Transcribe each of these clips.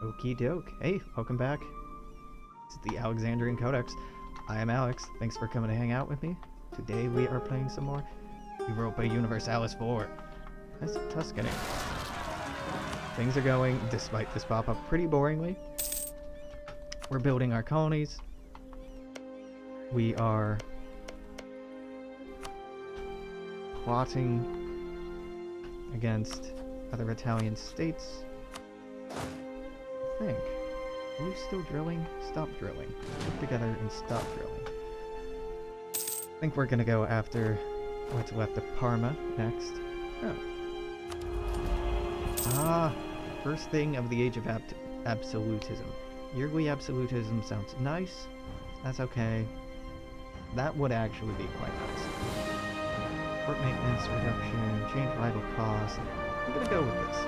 Okie doke. Hey, welcome back. This is the Alexandrian Codex. I am Alex. Thanks for coming to hang out with me. Today we are playing some more Europa Universalis 4. That's Tuscany. Things are going, despite this pop-up, pretty boringly. We're building our colonies. We are plotting against other Italian states. I think. Are you still drilling? Stop drilling. Get together and stop drilling. I think we're gonna go after what's left of Parma next. Oh. Ah! First thing of the age of absolutism. Yearly absolutism sounds nice. That's okay. That would actually be quite nice. Port maintenance reduction, change rival cost. I'm gonna go with this.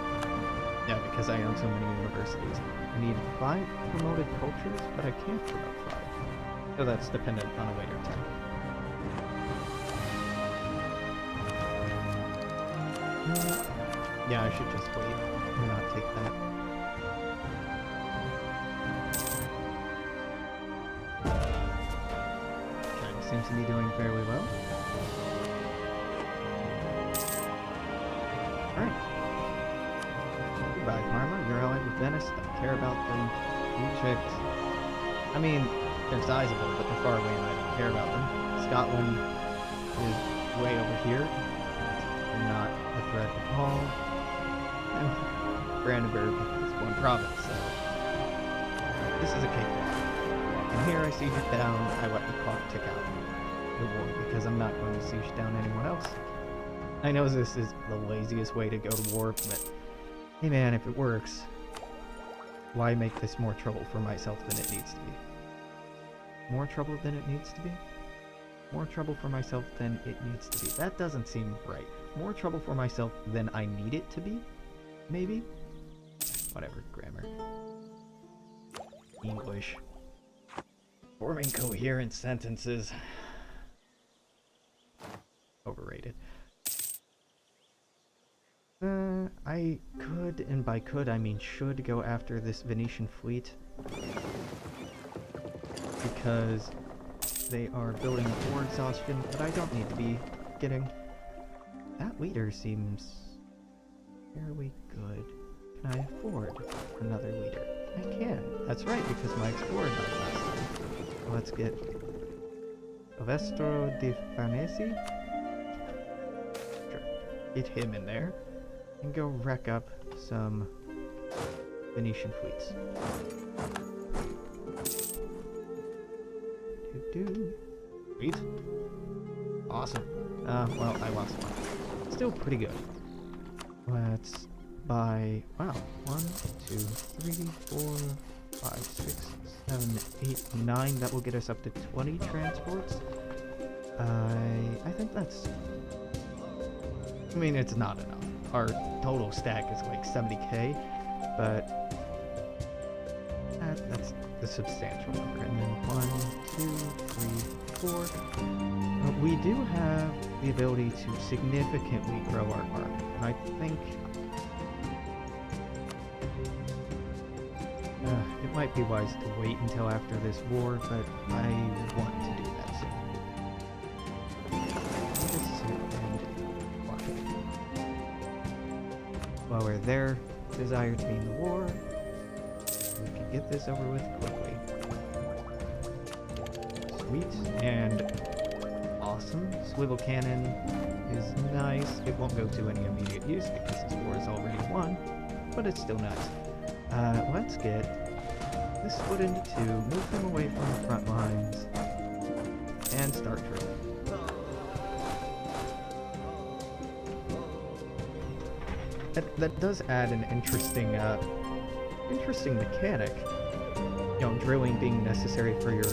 Yeah, because I own so many universities. I need 5 promoted cultures, but I can't promote 5. So that's dependent on a later time. Yeah, I should just wait and not take that. China seems to be doing fairly well. Alright. Goodbye, Parma. You're allied with Venice. Don't care about them. Egypt. I mean, they're sizable, but they're far away and I don't care about them. Scotland is way over here. They're not a threat at all. And Brandenburg is one province, so this is a cakewalk. And here I siege it down, I let the clock tick out the war because I'm not going to siege down anyone else. I know this is the laziest way to go to war, but hey man, if it works, why make this more trouble for myself than it needs to be? More trouble than it needs to be? More trouble for myself than it needs to be. That doesn't seem right. More trouble for myself than I need it to be? Maybe? Whatever, grammar. English. Forming coherent sentences. Overrated. I could, and by could I mean should, go after this Venetian fleet. Because they are building a war exhaustion that I don't need to be getting. That leader seems fairly good. Can I afford another leader? I can. That's right, because my explorer died last time. So let's get Silvestro di Farnese. Sure. Get him in there. And go wreck up some Venetian fleets. Sweet. Awesome. Well, I lost one. Still pretty good. Let's buy... Wow. 1, 2, 3, 4, 5, 6, 7, 8, 9. That will get us up to 20 transports. I think that's... I mean, it's not enough. Our total stack is like 70k, but that's a substantial number. And then 1, 2, 3, 4. We do have the ability to significantly grow our army, and I think it might be wise to wait until after this war, but I want to do that soon. Lower their desire to be in the war. We can get this over with quickly. Sweet. And awesome. Swivel cannon is nice. It won't go to any immediate use because this war is already won, but it's still nice. Let's get this split into 2, move them away from the front lines, and start drilling. That does add an interesting mechanic. You know, drilling being necessary for your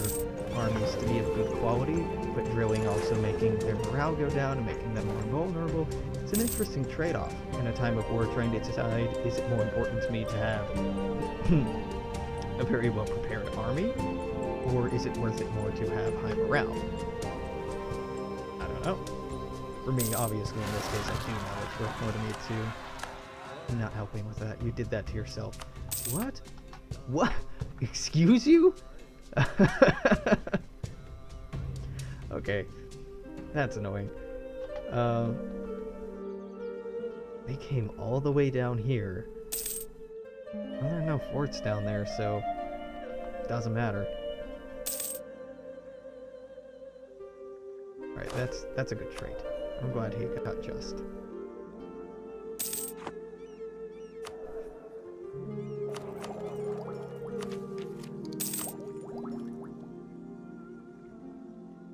armies to be of good quality, but drilling also making their morale go down and making them more vulnerable. It's an interesting trade-off in a time of war, trying to decide, is it more important to me to have a very well-prepared army, or is it worth it more to have high morale? I don't know. For me, obviously, in this case, I do know it's worth more to me to... I'm not helping with that. You did that to yourself. What? What? Excuse you? Okay. That's annoying. They came all the way down here. Well, there are no forts down there, so it doesn't matter. Right, that's a good trait. I'm glad he got just.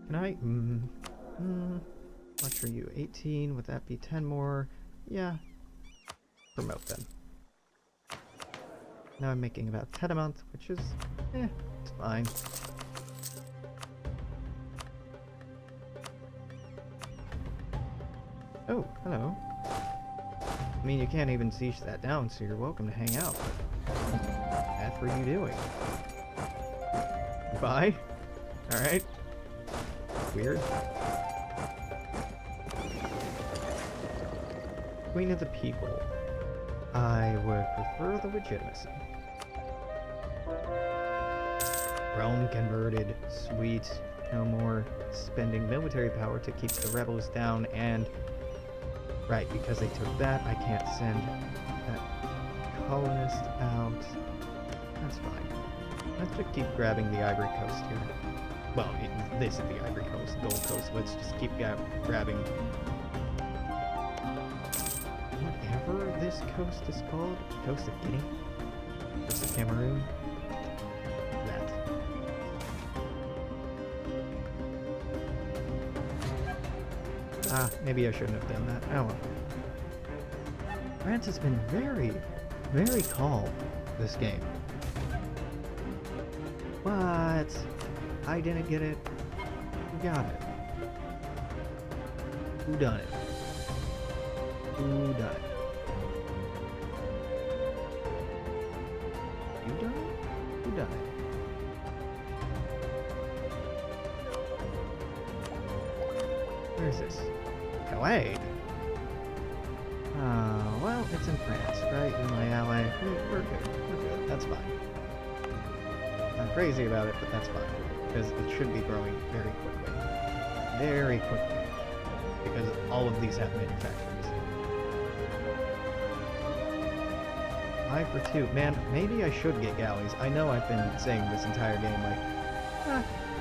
Can I? What are you? 18? Would that be 10 more? Yeah. Promote them. Now I'm making about 10 a month, which is, it's fine. Oh, hello. I mean, you can't even siege that down, so you're welcome to hang out. What were you doing? Bye? Alright. Weird. Queen of the people. I would prefer the legitimacy. Rome converted. Sweet. No more spending military power to keep the rebels down, and right, because they took that, I can't send that colonist out. That's fine. Let's just keep grabbing the Ivory Coast here. Well, this is the Ivory Coast, Gold Coast. Let's just keep grabbing whatever this coast is called. Coast of Guinea? Coast of Cameroon? That. Ah, maybe I shouldn't have done that. Oh well. France has been very, very calm this game. What? I didn't get it. Who got it? Who done it? Who done it? You done it? Who done it? Where is this? Calais? Well, it's in France, right? You're my ally. We're good. We're good. That's fine. Not crazy about it, but that's fine. Because it should be growing very quickly. Very quickly. Because all of these have manufacturers. 5 for 2. Man, maybe I should get galleys. I know I've been saying this entire game, like,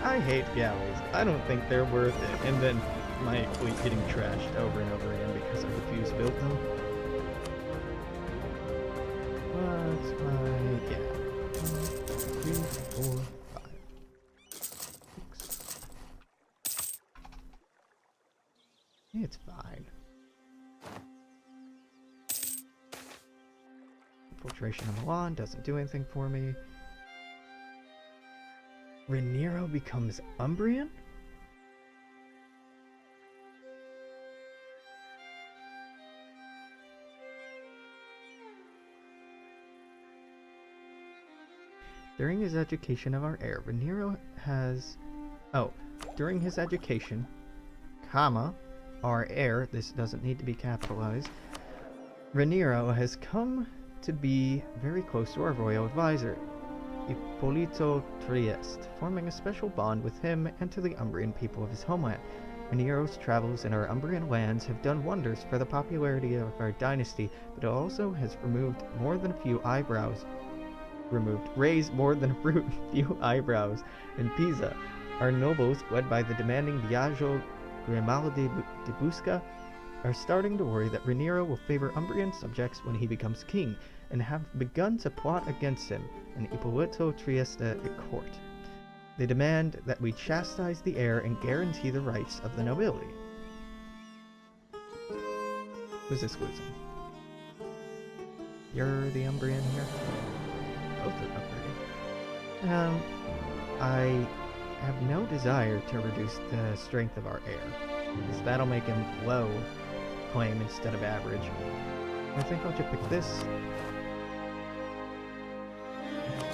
I hate galleys. I don't think they're worth it. And then my fleet getting trashed over and over again because I refuse to build them. What's my gap? 1, 2, 4, 5, 6. It's fine. Infiltration of Milan doesn't do anything for me. Raniero becomes Umbrian? During his education of our heir, Raniero has... Oh, during his education, comma, our heir, this doesn't need to be capitalized, Raniero has come to be very close to our royal advisor, Ippolito Trieste, forming a special bond with him and to the Umbrian people of his homeland. Raniero's travels in our Umbrian lands have done wonders for the popularity of our dynasty, but it also has raised more than a few eyebrows in Pisa. Our nobles, led by the demanding Biagio Grimaldi di Busca, are starting to worry that Raniero will favor Umbrian subjects when he becomes king, and have begun to plot against him and Ippolito Trieste at court. They demand that we chastise the heir and guarantee the rights of the nobility. Who's this losing? You're the Umbrian here? Both are Umbrian. I have no desire to reduce the strength of our heir, because that'll make him low claim instead of average. I think I'll just pick this.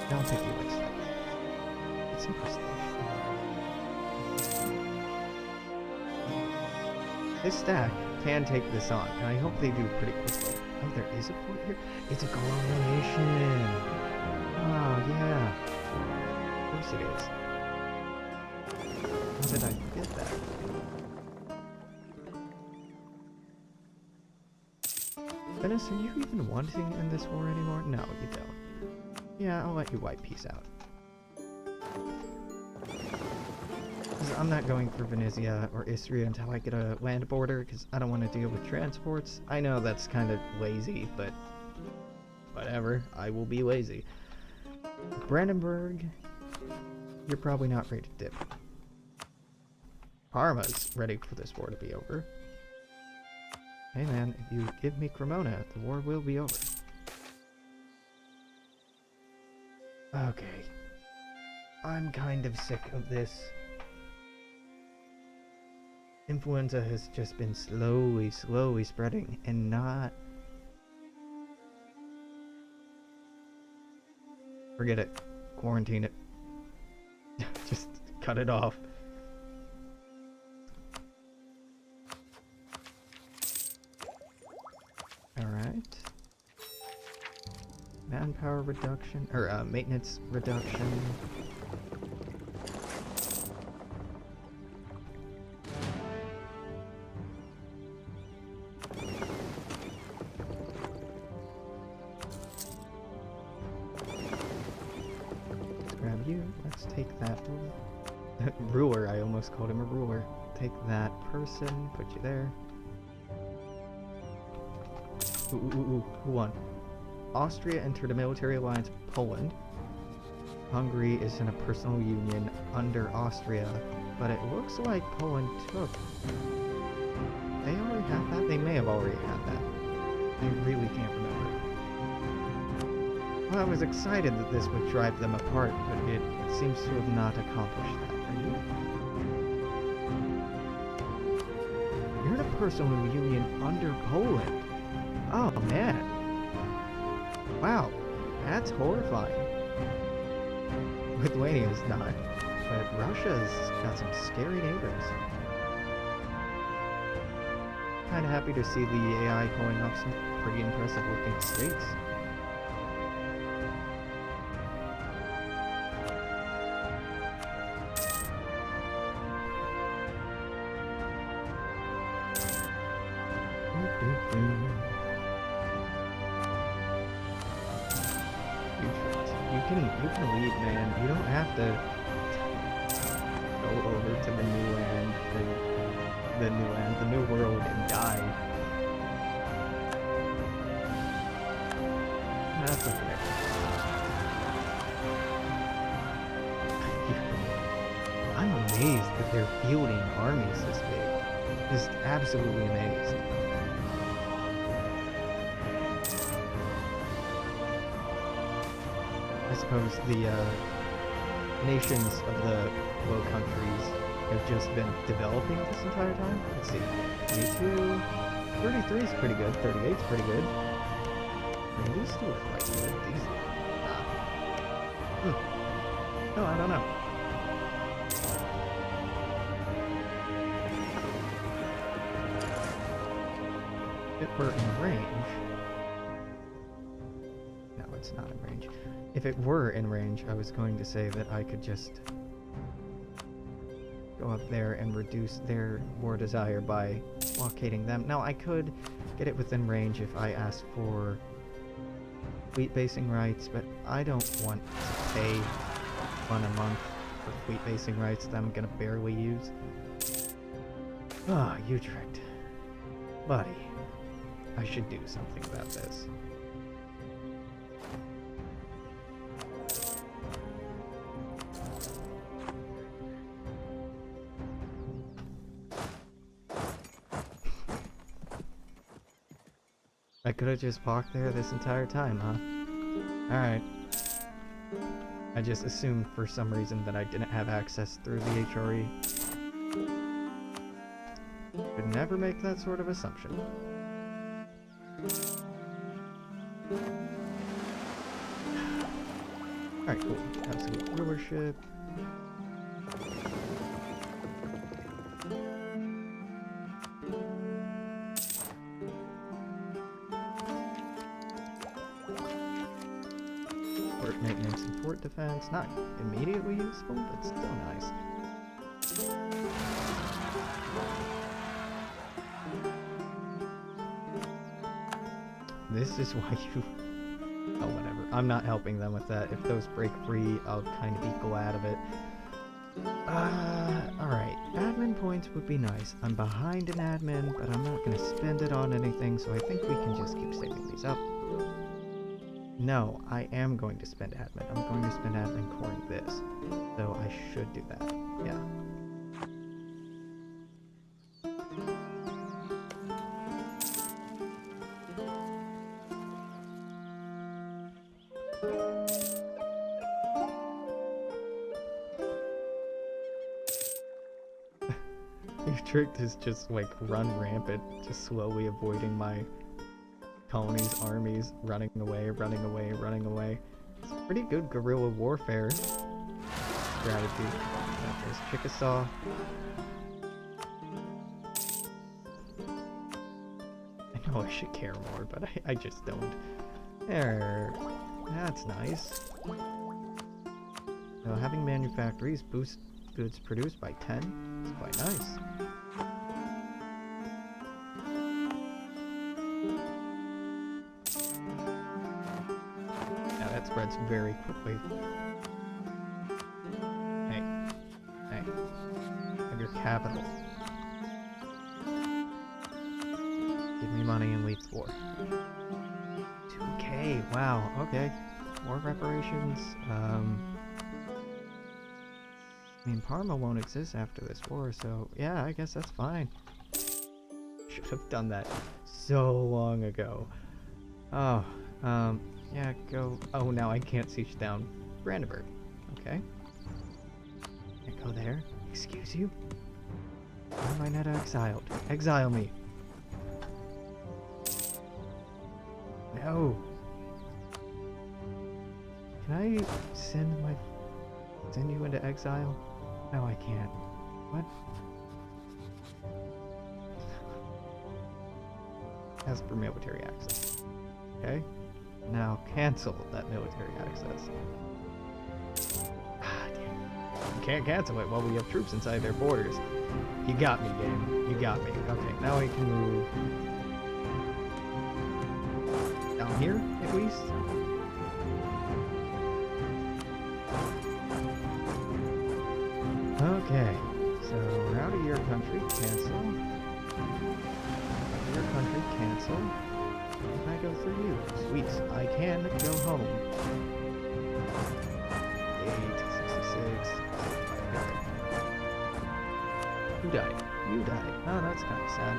I'll pick you next time. It's interesting. This stack can take this on, and I hope they do pretty quickly. Oh, there is a port here? It's a colonial nation! Oh, yeah. Of course it is. How did I forget that? Venice, are you even wanting in this war anymore? No, you don't. Yeah, I'll let you wipe peace out. Because I'm not going for Venezia or Istria until I get a land border, because I don't want to deal with transports. I know that's kind of lazy, but whatever. I will be lazy. Brandenburg, you're probably not ready to dip. Parma's ready for this war to be over. Hey man, if you give me Cremona, the war will be over. Okay. I'm kind of sick of this. Influenza has just been slowly spreading and not... Forget it. Quarantine it. Just cut it off. Alright. Manpower reduction, or maintenance reduction. Let's grab you. Let's take that ruler. I almost called him a ruler. Take that person, put you there. Who won? Austria entered a military alliance with Poland. Hungary is in a personal union under Austria, but it looks like Poland took... They already had that? They may have already had that. I really can't remember. Well, I was excited that this would drive them apart, but it seems to have not accomplished that. Are you? You're in a personal union under Poland. Oh, man. Wow, that's horrifying. Lithuania's not, but Russia's got some scary neighbors. Kinda happy to see the AI pulling off some pretty impressive looking states. You can leave, man. You don't have to go over to the new land, the new world, and die. That's okay. I'm amazed that they're fielding armies this big. Just absolutely amazed. I suppose the nations of the Low Countries have just been developing this entire time. Let's see. 32, 33 is pretty good. 38 is pretty good. I mean, these two are quite good. These... No, I don't know. If we're in range... No, it's not in range. If it were in range, I was going to say that I could just go up there and reduce their war desire by blockading them. Now, I could get it within range if I asked for fleet basing rights, but I don't want to pay $1 a month for fleet basing rights that I'm gonna barely use. Ah, Utrecht. Buddy, I should do something about this. I could have just walked there this entire time, huh? Alright. I just assumed for some reason that I didn't have access through the HRE. Could never make that sort of assumption. Alright, cool. Absolute rulership. maintenance and fort defense. Not immediately useful, but still nice. This is why you... Oh, whatever. I'm not helping them with that. If those break free, I'll kind of be glad of it. Alright. Admin points would be nice. I'm behind in admin, but I'm not going to spend it on anything, so I think we can just keep saving these up. No, I am going to spend admin. I'm going to spend admin coring this. So I should do that. Yeah. Your trick is just like run rampant, just slowly avoiding my colony's armies, running away, running away, running away. It's a pretty good guerrilla warfare strategy. There's Chickasaw. I know I should care more, but I just don't. There. That's nice. So having manufactories boost goods produced by 10 is quite nice. Yeah, that spreads very quickly. Hey. Hey. Have your capital. Give me money and leave the war. 2K, wow, okay. War reparations, I mean, Parma won't exist after this war, so yeah, I guess that's fine. Should have done that so long ago. Oh, yeah, go. Oh, now I can't siege down Brandenburg. Okay. Can't go there. Excuse you? Why am I not exiled? Exile me. No. Can I send you into exile? No, I can't. What? As per military access. Okay? Now cancel that military access. Ah, damn. You can't cancel it while we have troops inside their borders. You got me, game. You got me. Okay, now I can move down here, at least. Okay, so we're out of your country, cancel. Out of your country, cancel. Can I go through you? Sweet, I can go home. 866. Who died? You died. Oh, that's kind of sad.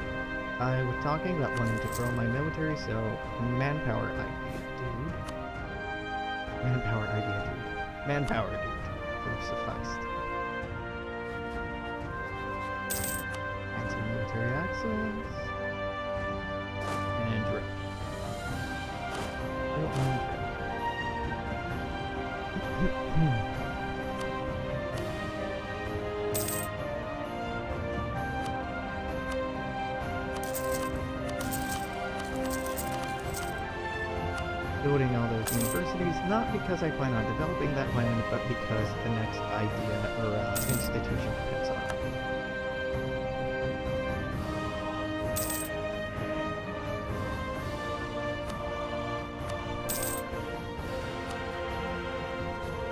I was talking about wanting to grow my military, so manpower idea, dude. Manpower idea, dude. Manpower, dude. Would have sufficed. Military access. And drip. I don't need drip. Building all those universities, not because I plan on developing that land, but because the next idea or institution depends on it.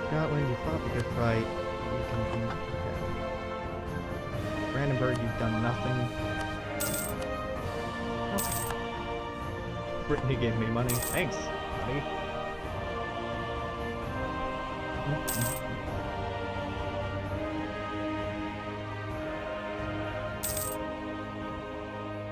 Scotland, you fought the good fight. Okay. Brandenburg, you've done nothing. Okay. Brittany gave me money. Thanks, buddy.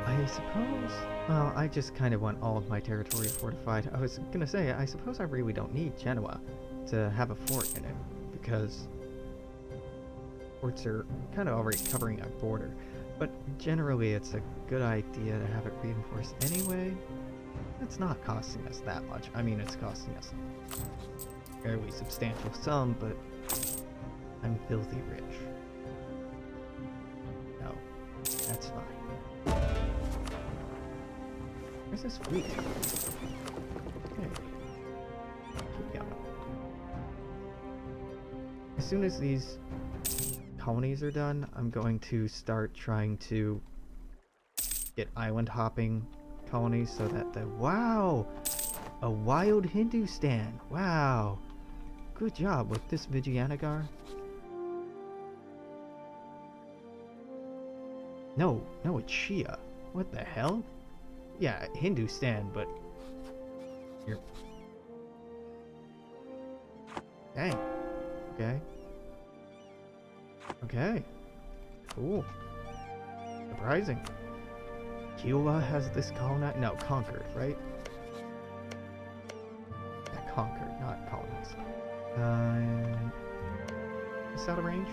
I suppose... Well, I just kind of want all of my territory fortified. I was gonna say, I suppose I really don't need Genoa to have a fort in it, because forts are kind of already covering a border. But generally it's a good idea to have it reinforced anyway. It's not costing us that much. I mean, it's costing us a fairly substantial sum, but I'm filthy rich. No, that's fine. Where's this fleet? Okay. Keep going. as soon as these colonies are done, I'm going to start trying to get island hopping colonies so that the... Wow! A wild Hindustan! Wow! Good job with this Vijayanagar. No, it's Shia. What the hell? Yeah, Hindustan, but... You're... Dang. Okay. Okay. Cool. Surprising. Cuba has this colony... No, conquered, right? Yeah, conquered, not colonies. Is that a range?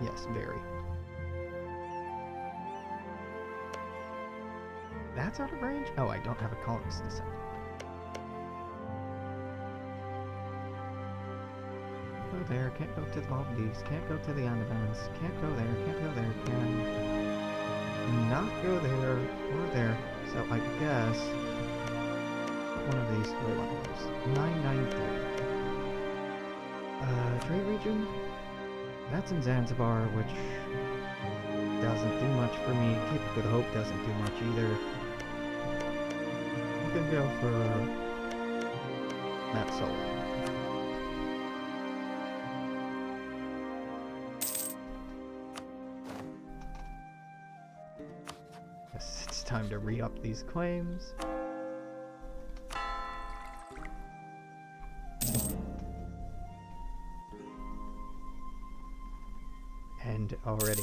Yes, very. That's out of range? Oh, I don't have a colonist to send. Can't go there, can't go to the Maldives, can't go to the Andamans, can't go there, can not go there or there. So I guess one of these three levels. 993. Trade region? That's in Zanzibar, which doesn't do much for me. Cape of Good Hope doesn't do much either. I'm gonna go for that solo. Yes, it's time to re-up these claims. And already.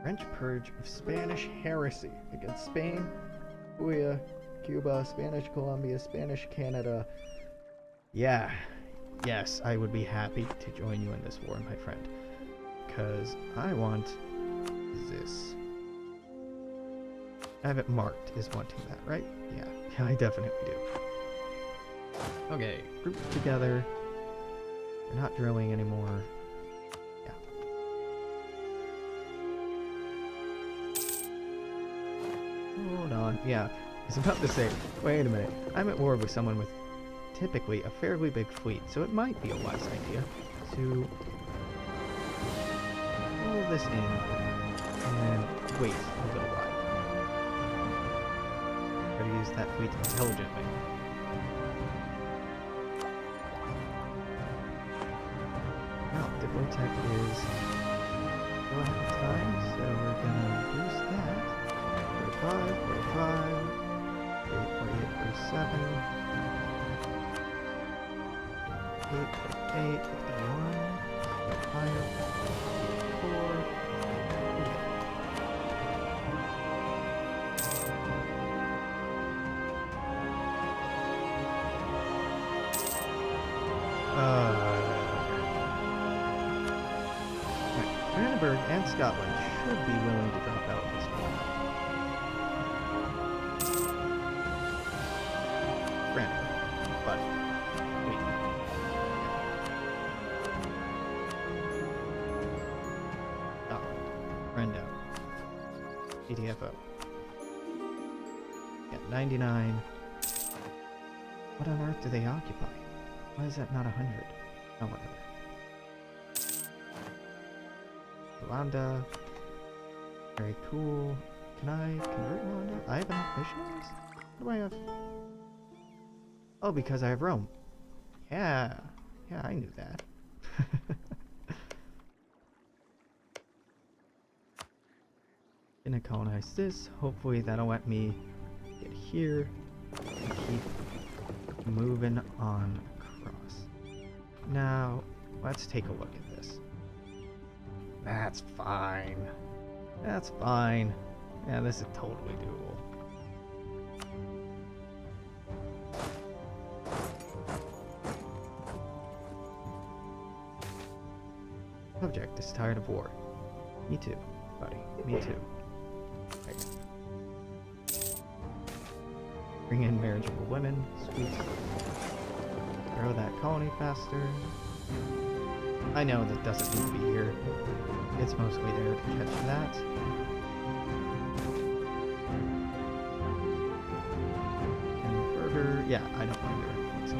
French purge of Spanish heresy against Spain, Cuba, Spanish Colombia, Spanish Canada. Yeah, yes, I would be happy to join you in this war, my friend. Because I want this. I have it marked as wanting that, right? Yeah, I definitely do. Okay, group together. We're not drilling anymore. Yeah. Hold on. Yeah, I was about to say, wait a minute. I'm at war with someone with typically a fairly big fleet, so it might be a wise idea to pull this in and wait a little while. Try to use that fleet intelligently. Now, Diplotech is still ahead of time, so we're gonna boost that. 45, 45, 48, 47, 48, 51, 55, 54. Brandenburg and Scotland should be willing to drop out at this point. Brandenburg, but wait. Scotland, Brendo, EDFO. Yeah, 99. What on earth do they occupy? Why is that not 100? Oh, whatever. Rwanda. Very cool. Can I convert Rwanda? I have enough missionaries? What do I have? Oh, because I have Rome. Yeah. Yeah, I knew that. Gonna colonize this. Hopefully that'll let me get here and keep moving on across. Now, let's take a look at this. That's fine. That's fine. Yeah, this is totally doable. Subject is tired of war. Me too, buddy. Me too. Right. Bring in marriageable women. Sweet. Grow that colony faster. I know that doesn't need to be here. It's mostly there to catch that. Yeah, I don't mind their influence.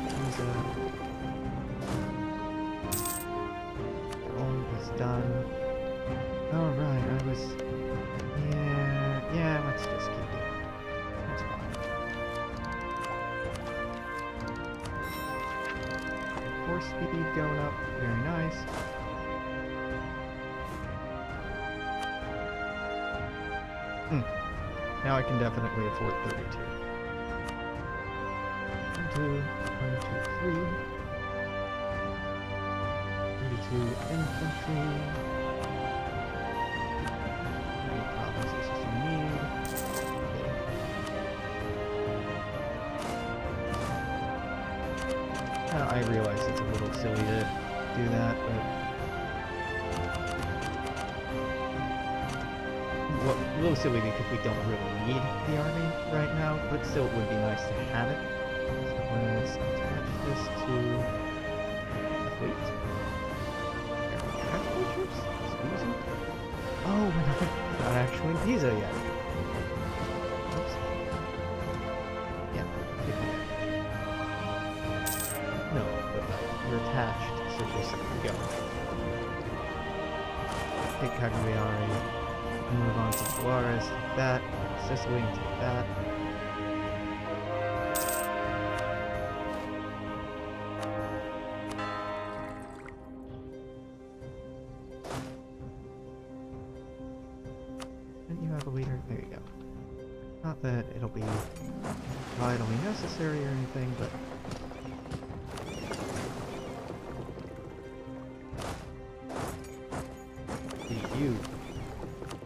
Pisa. Rome was done. Alright, I was... Yeah, let's just keep doing it. That's fine. Force speed going up, very nice. Now I can definitely afford 32. 1, 2, 3. 32 infantry. How many provinces do you need? Okay. I realize it's a little silly to do that, but... Well, a little silly because we don't really need the army right now, but still it would be nice to have it. So let's attach this to the fleet. Transport troops? Excuse me? Oh, we're not actually in Pisa yet. Oops. Yeah, take that. No, but you're attached, so just go. Take Cagliari. Move on to Florence, take that. Sicily, take that. And you have a leader? There you go. Not that it'll be vitally necessary or anything, but... you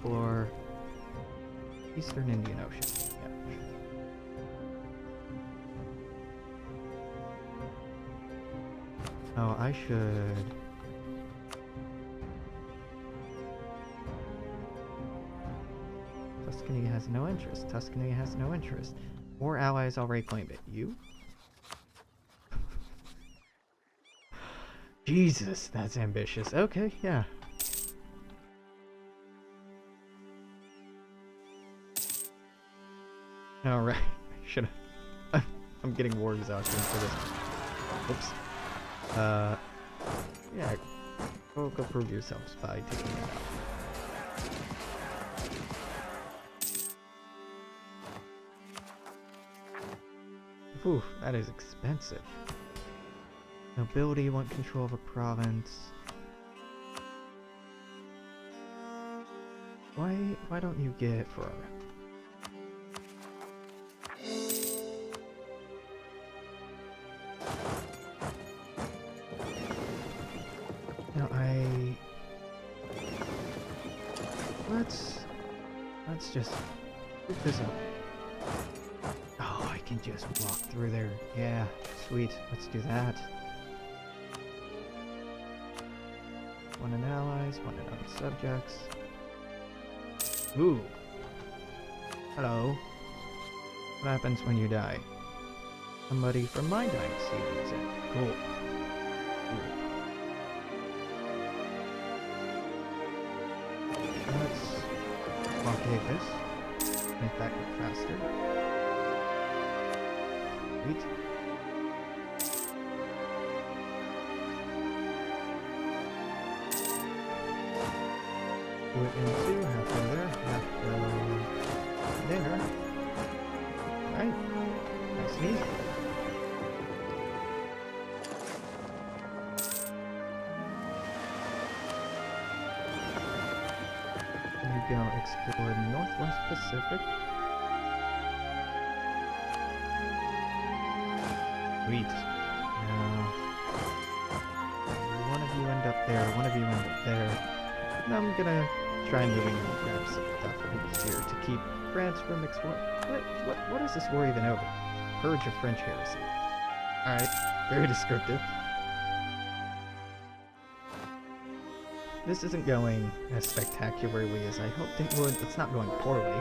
for Eastern Indian Ocean. Yeah. Oh, I should... Tuscany has no interest. Tuscany has no interest. More allies already claimed it. You? Jesus, that's ambitious. Okay, yeah. Alright, should have... I'm getting war exhaustion for this. Oops. Yeah. Go prove yourselves by taking it out. Ooh, that is expensive. Nobility want control of a province. Why don't you get Florence? Let's just pick this up. Oh, I can just walk through there. Yeah, sweet. Let's do that. One in allies, one in other subjects. Ooh. Hello. What happens when you die? Somebody from my dynasty leads it. Cool. Ooh. Let's blockade this. Make that go faster. Sweet. Do it in two, half go there, half go there. Right. Nice and easy. Go explore the Northwest Pacific. Sweet. Now, one of you end up there, one of you end up there. And I'm gonna try and moving and grab some daffodils here to keep France from exploring. What is this war even over? Purge of French heresy. Alright, very descriptive. This isn't going as spectacularly as I hoped it would. It's not going poorly.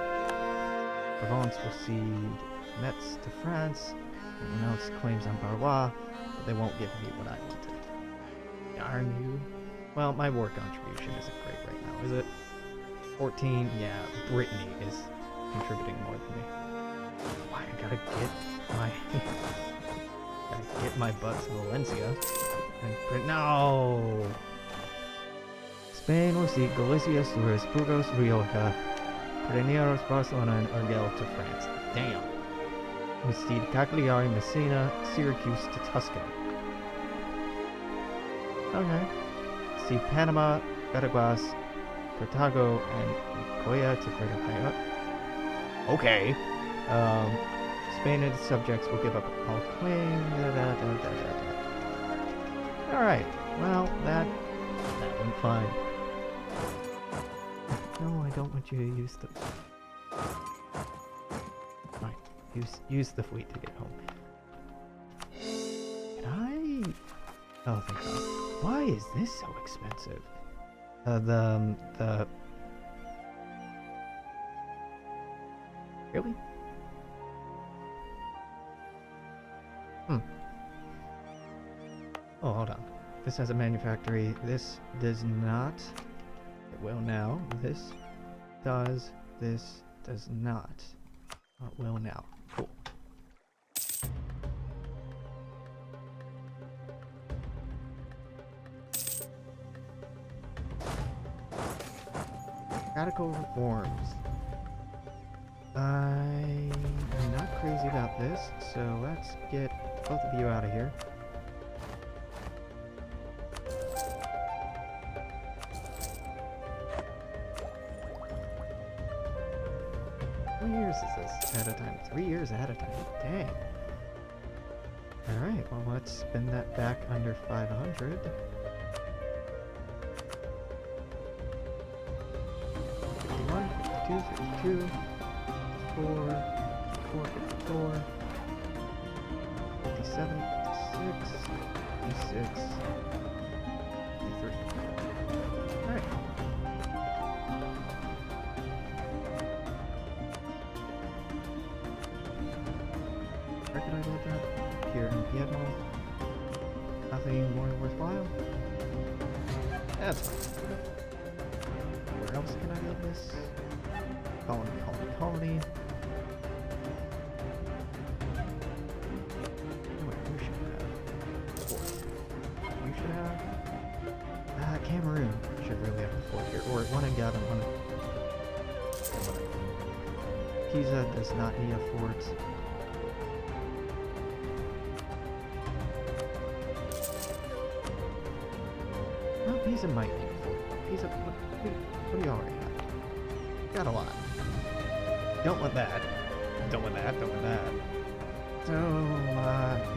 Provence will cede Metz to France, and renounce claims on Barlois, but they won't give me what I wanted. Darn you. Well, my war contribution isn't great right now, is it? 14, yeah, Brittany is contributing more than me. Why, I gotta get my butt to Valencia. And no! Spain will cede Galicia, Asturias, Burgos, Rioja, Pirineos, Barcelona, and Argel to France. Damn. We cede Cagliari, Messina, Syracuse to Tuscany. Okay. Cede Panama, Veraguas, Cartago, and Nicoya to Greater Paya. Okay. Spain and its subjects will give up all claim. Alright. Well, that went fine. No, I don't want you to use the... Fine. Use the fleet to get home. Can I... Oh, thank God. Why is this so expensive? Really? Oh, hold on. This has a manufactory. This does not. It will now. This does. This does not. It will now. Cool. Radical reforms. I'm not crazy about this, so let's get both of you out of here. How many years is this at a time? 3 years at a time. Dang. Alright, well let's spin that back under 500. 51, 52, 52, 54, 54, 57, 56, 56, 53. Alright. Where can I build that? Here in Piedmont. Nothing more worthwhile? That's fine. Where else can I build this? Colony, colony, colony. You should have port. You should have... Cameroon should really have a port here. Or one in Gavin, one in... Pisa does not need a fort. Well, Pisa might need a fort. Pisa, what do you already have? Got a lot. Don't want that. Don't want that. Don't want that. So,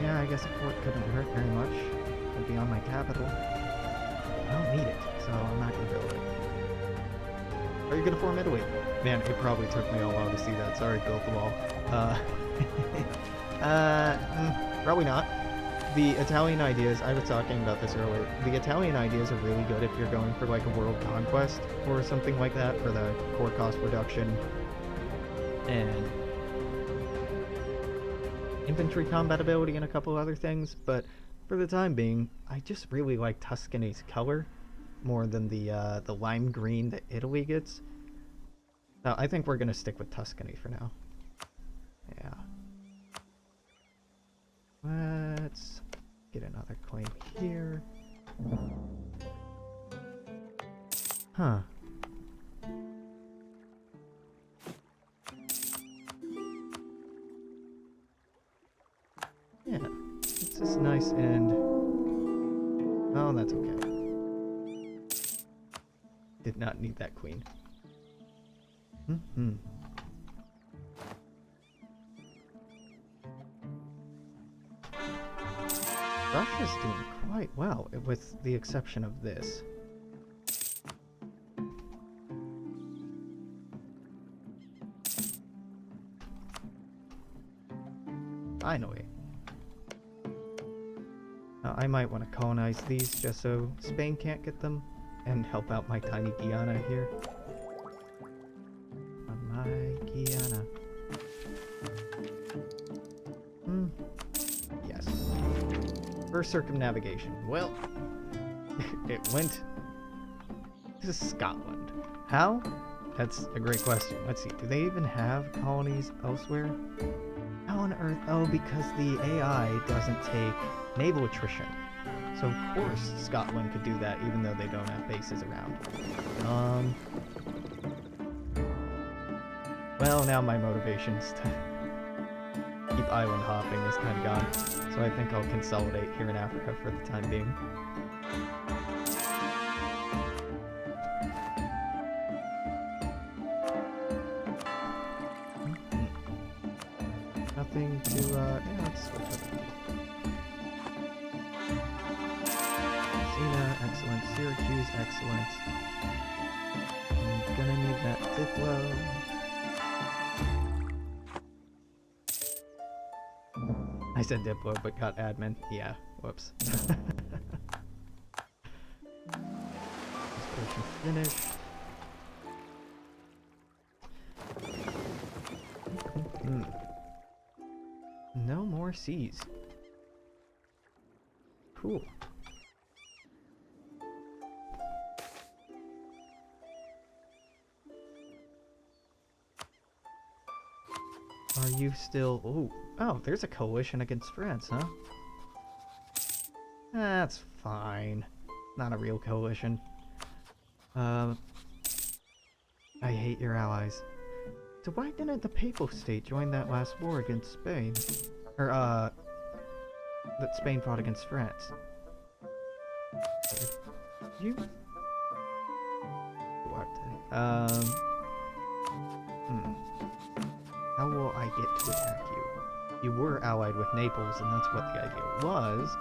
yeah, I guess a fort couldn't hurt very much. It'd be on my capital. I don't need it, so I'm not gonna build it. Are you gonna form Italy? Man, it probably took me a while to see that. Sorry, built the wall. Probably not. The Italian ideas, I was talking about this earlier, the Italian ideas are really good if you're going for like a world conquest or something like that for the core cost reduction and infantry combat ability and a couple other things, but for the time being, I just really like Tuscany's color more than the lime green that Italy gets. Now, I think we're going to stick with Tuscany for now. Yeah. Let's get another claim here. Huh. Yeah, it's just nice and... Oh, that's okay. Did not need that queen. Mm-hmm. Russia's doing quite well, with the exception of this. Finally. Now, I might want to colonize these just so Spain can't get them, and help out my tiny Guyana here. My Guyana. Yes. First circumnavigation. Well, it went to Scotland. How? That's a great question. Let's see. Do they even have colonies elsewhere? How on earth? Oh, because the AI doesn't take naval attrition. So of course Scotland could do that, even though they don't have bases around. Well, now my motivations to keep island hopping is kind of gone. So I think I'll consolidate here in Africa for the time being. Nothing to, yeah, let's switch over. Messina, excellent. Syracuse, excellent. I'm gonna need that Diplo. I said Diplo, but got admin. Yeah, whoops. Exploration finished. No more seas. Cool. Are you still... Oh, there's a coalition against France, huh? That's fine. Not a real coalition. I hate your allies. So why didn't the Papal State join that last war against Spain? Or, that Spain fought against France. You... How will I get to attack you? You were allied with Naples, and that's what the idea was.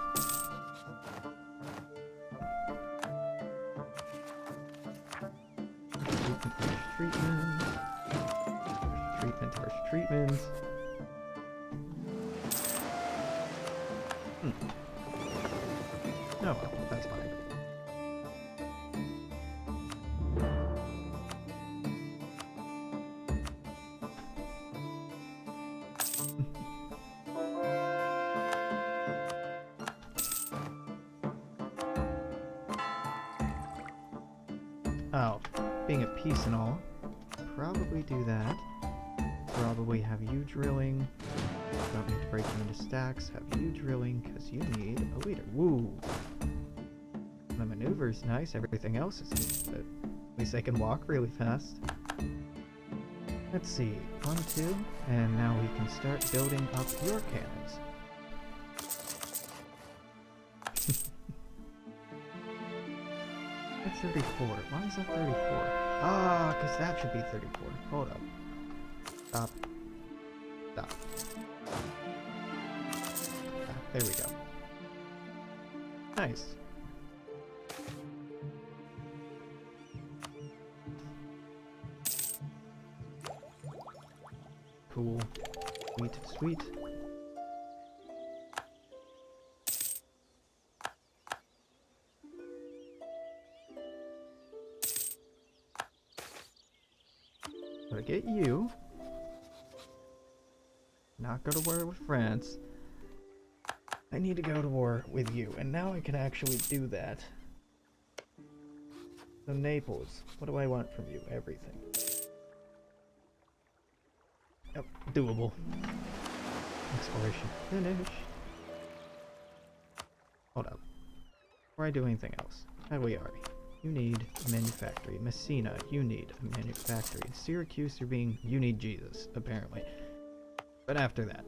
Harsh treatment. Oh well, that's fine. Oh, being at peace and all, probably do that. Probably have you drilling. Don't need to break you into stacks. Have you drilling, because you need a leader. Woo! The maneuver's nice, everything else is good, but at least they can walk really fast. Let's see, 1, 2, and now we can start building up your cannons. That's 34. Why is that 34? Ah, because that should be 34. Hold up. Stop. Stop. Ah, there we go. Nice. Cool. Sweet, sweet. Gotta get you. Not go to war with France. I need to go to war with you, and now I can actually do that. So Naples, what do I want from you? Everything. Yep, doable. Exploration finished. Hold up. Before I do anything else, Cagliari, you need a manufactory. Messina, you need a manufactory. Syracuse, you need Jesus, apparently. But after that,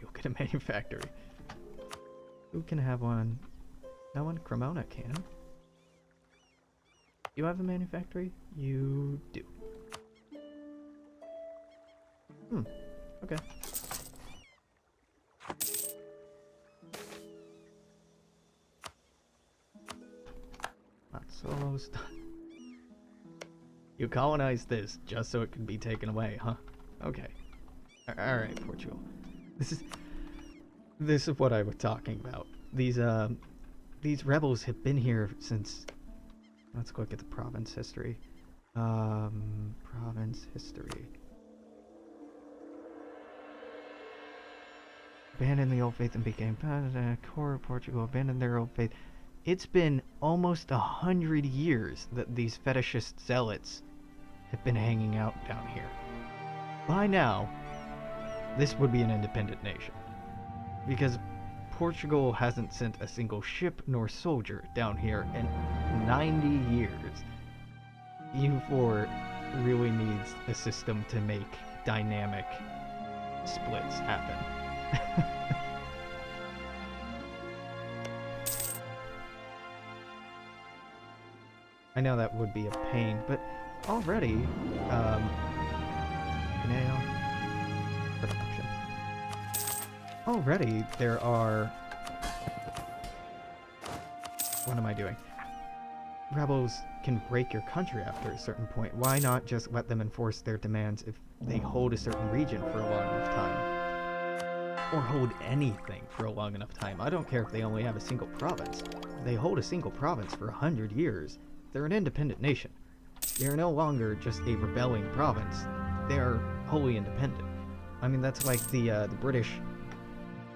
you'll get a manufactory. Who can have one? No one? Cremona can. You have a manufactory? You do. Okay. That's almost done. You colonized this just so it can be taken away, huh? Okay. Alright, Portugal. This is what I was talking about. These rebels have been here since... Let's go look at the province history. Province history. Abandoned the old faith and became core of Portugal. Abandoned their old faith. It's been almost 100 years that these fetishist zealots have been hanging out down here. By now, this would be an independent nation. Because Portugal hasn't sent a single ship nor soldier down here in 90 years. EU4 really needs a system to make dynamic splits happen. I know that would be a pain, but already, nail production. Already there are. What am I doing? Rebels can break your country after a certain point. Why not just let them enforce their demands if they hold a certain region for a long enough time? Or hold anything for a long enough time. I don't care if they only have a single province. If they hold a single province for 100 years, they're an independent nation. They're no longer just a rebelling province. They're wholly independent. I mean, that's like the British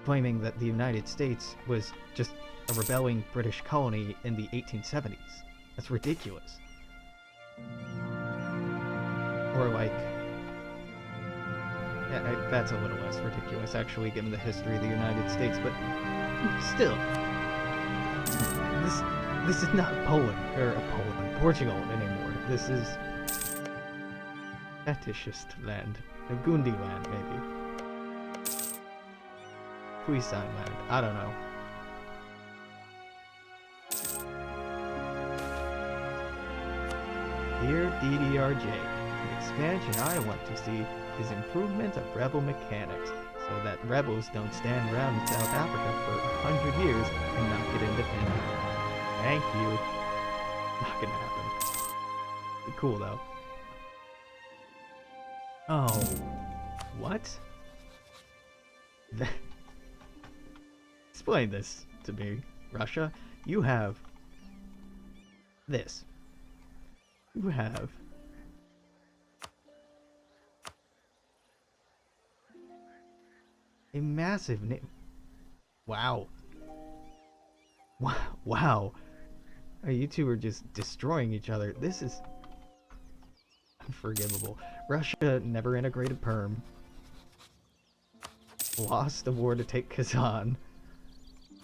claiming that the United States was just a rebelling British colony in the 1870s. That's ridiculous. Or like... that's a little less ridiculous, actually, given the history of the United States, but still. This is not Portugal anymore. This is fetishist land. Gundi land, maybe. Puisan land. I don't know. Dear DDRJ, the expansion I want to see is improvement of rebel mechanics, so that rebels don't stand around in South Africa for 100 years and not get independent. Thank you. Not gonna happen. Be cool though. Oh, what? Explain this to me, Russia. You have this. You have a massive wow. Wow. You two are just destroying each other. This is unforgivable. Russia never integrated Perm. Lost the war to take Kazan.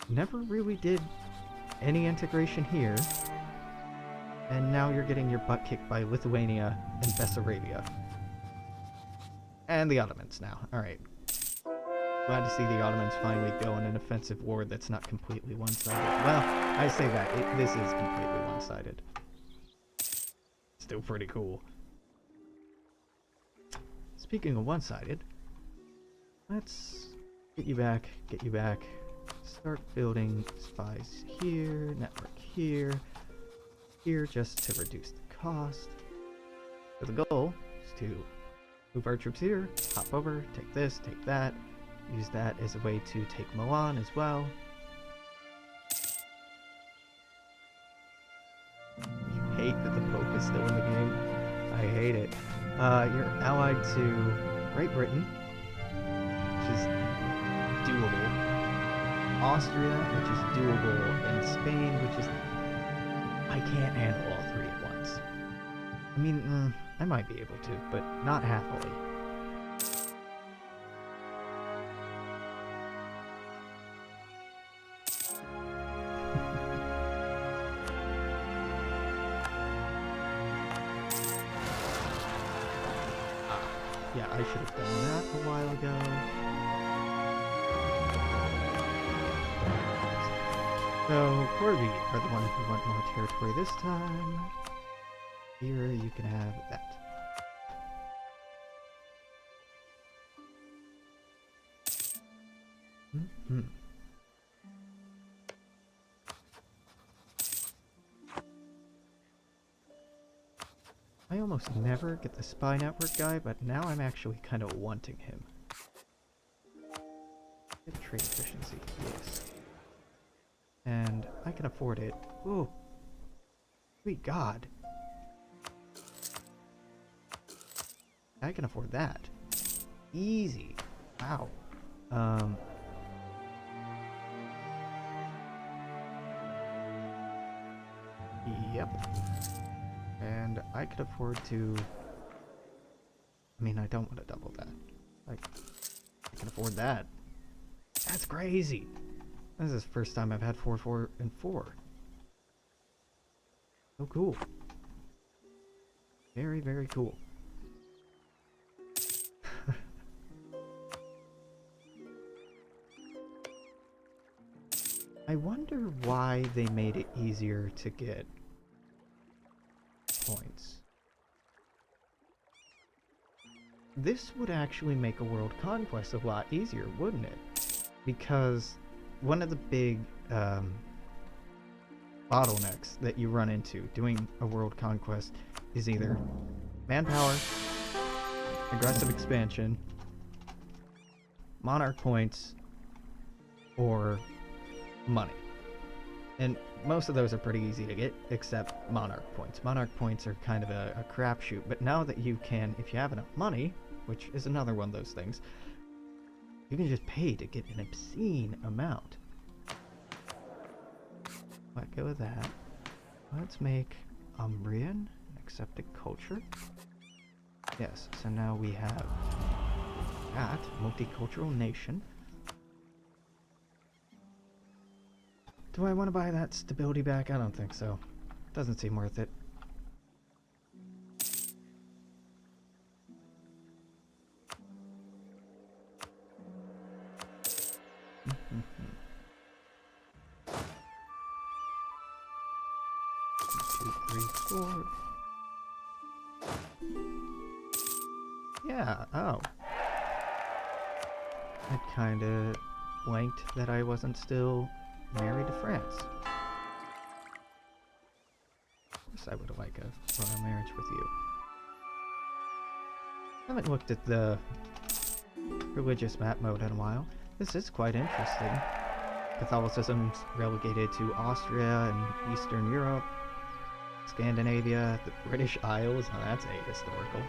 Never really did any integration here. And now you're getting your butt kicked by Lithuania and Bessarabia. And the Ottomans now. Alright. Glad to see the Ottomans finally go in an offensive war that's not completely one-sided. Well, I say that. This is completely one-sided. Still pretty cool. Speaking of one-sided, let's get you back, start building spies here, network here, just to reduce the cost. So the goal is to move our troops here, hop over, take this, take that, use that as a way to take Milan as well. You hate that the Pope is still in the game? I hate it. You're allied to Great Britain, which is doable. Austria, which is doable, and Spain, which is... I can't handle all three at once. I mean, I might be able to, but not happily. Yeah, I should have done that a while ago. So, Corby are the ones who want more territory this time. Here, you can have that. I almost never get the spy network guy, but now I'm actually kind of wanting him. Get trade efficiency, yes. And I can afford it. Ooh. Sweet God. I can afford that. Easy. Wow. Yep. And I could afford to... I mean, I don't want to double that. Like, I can afford that. That's crazy! This is the first time I've had 4, 4, and 4. So cool. Very, very cool. I wonder why they made it easier to get points. This would actually make a world conquest a lot easier, wouldn't it? Because one of the big bottlenecks that you run into doing a world conquest is either manpower, aggressive expansion, monarch points, or money. And most of those are pretty easy to get, except monarch points. Monarch points are kind of a crapshoot, but now that you can, if you have enough money, which is another one of those things, you can just pay to get an obscene amount. Let go of that. Let's make Umbrian accepted culture. Yes, so now we have that, multicultural nation. Do I want to buy that stability back? I don't think so. Doesn't seem worth it. Two, three, four. Yeah, oh. I kinda blanked that I wasn't still married to France. Of course I would like a royal marriage with you. I haven't looked at the religious map mode in a while. This is quite interesting. Catholicism's relegated to Austria and Eastern Europe, Scandinavia, the British Isles, oh, that's ahistorical,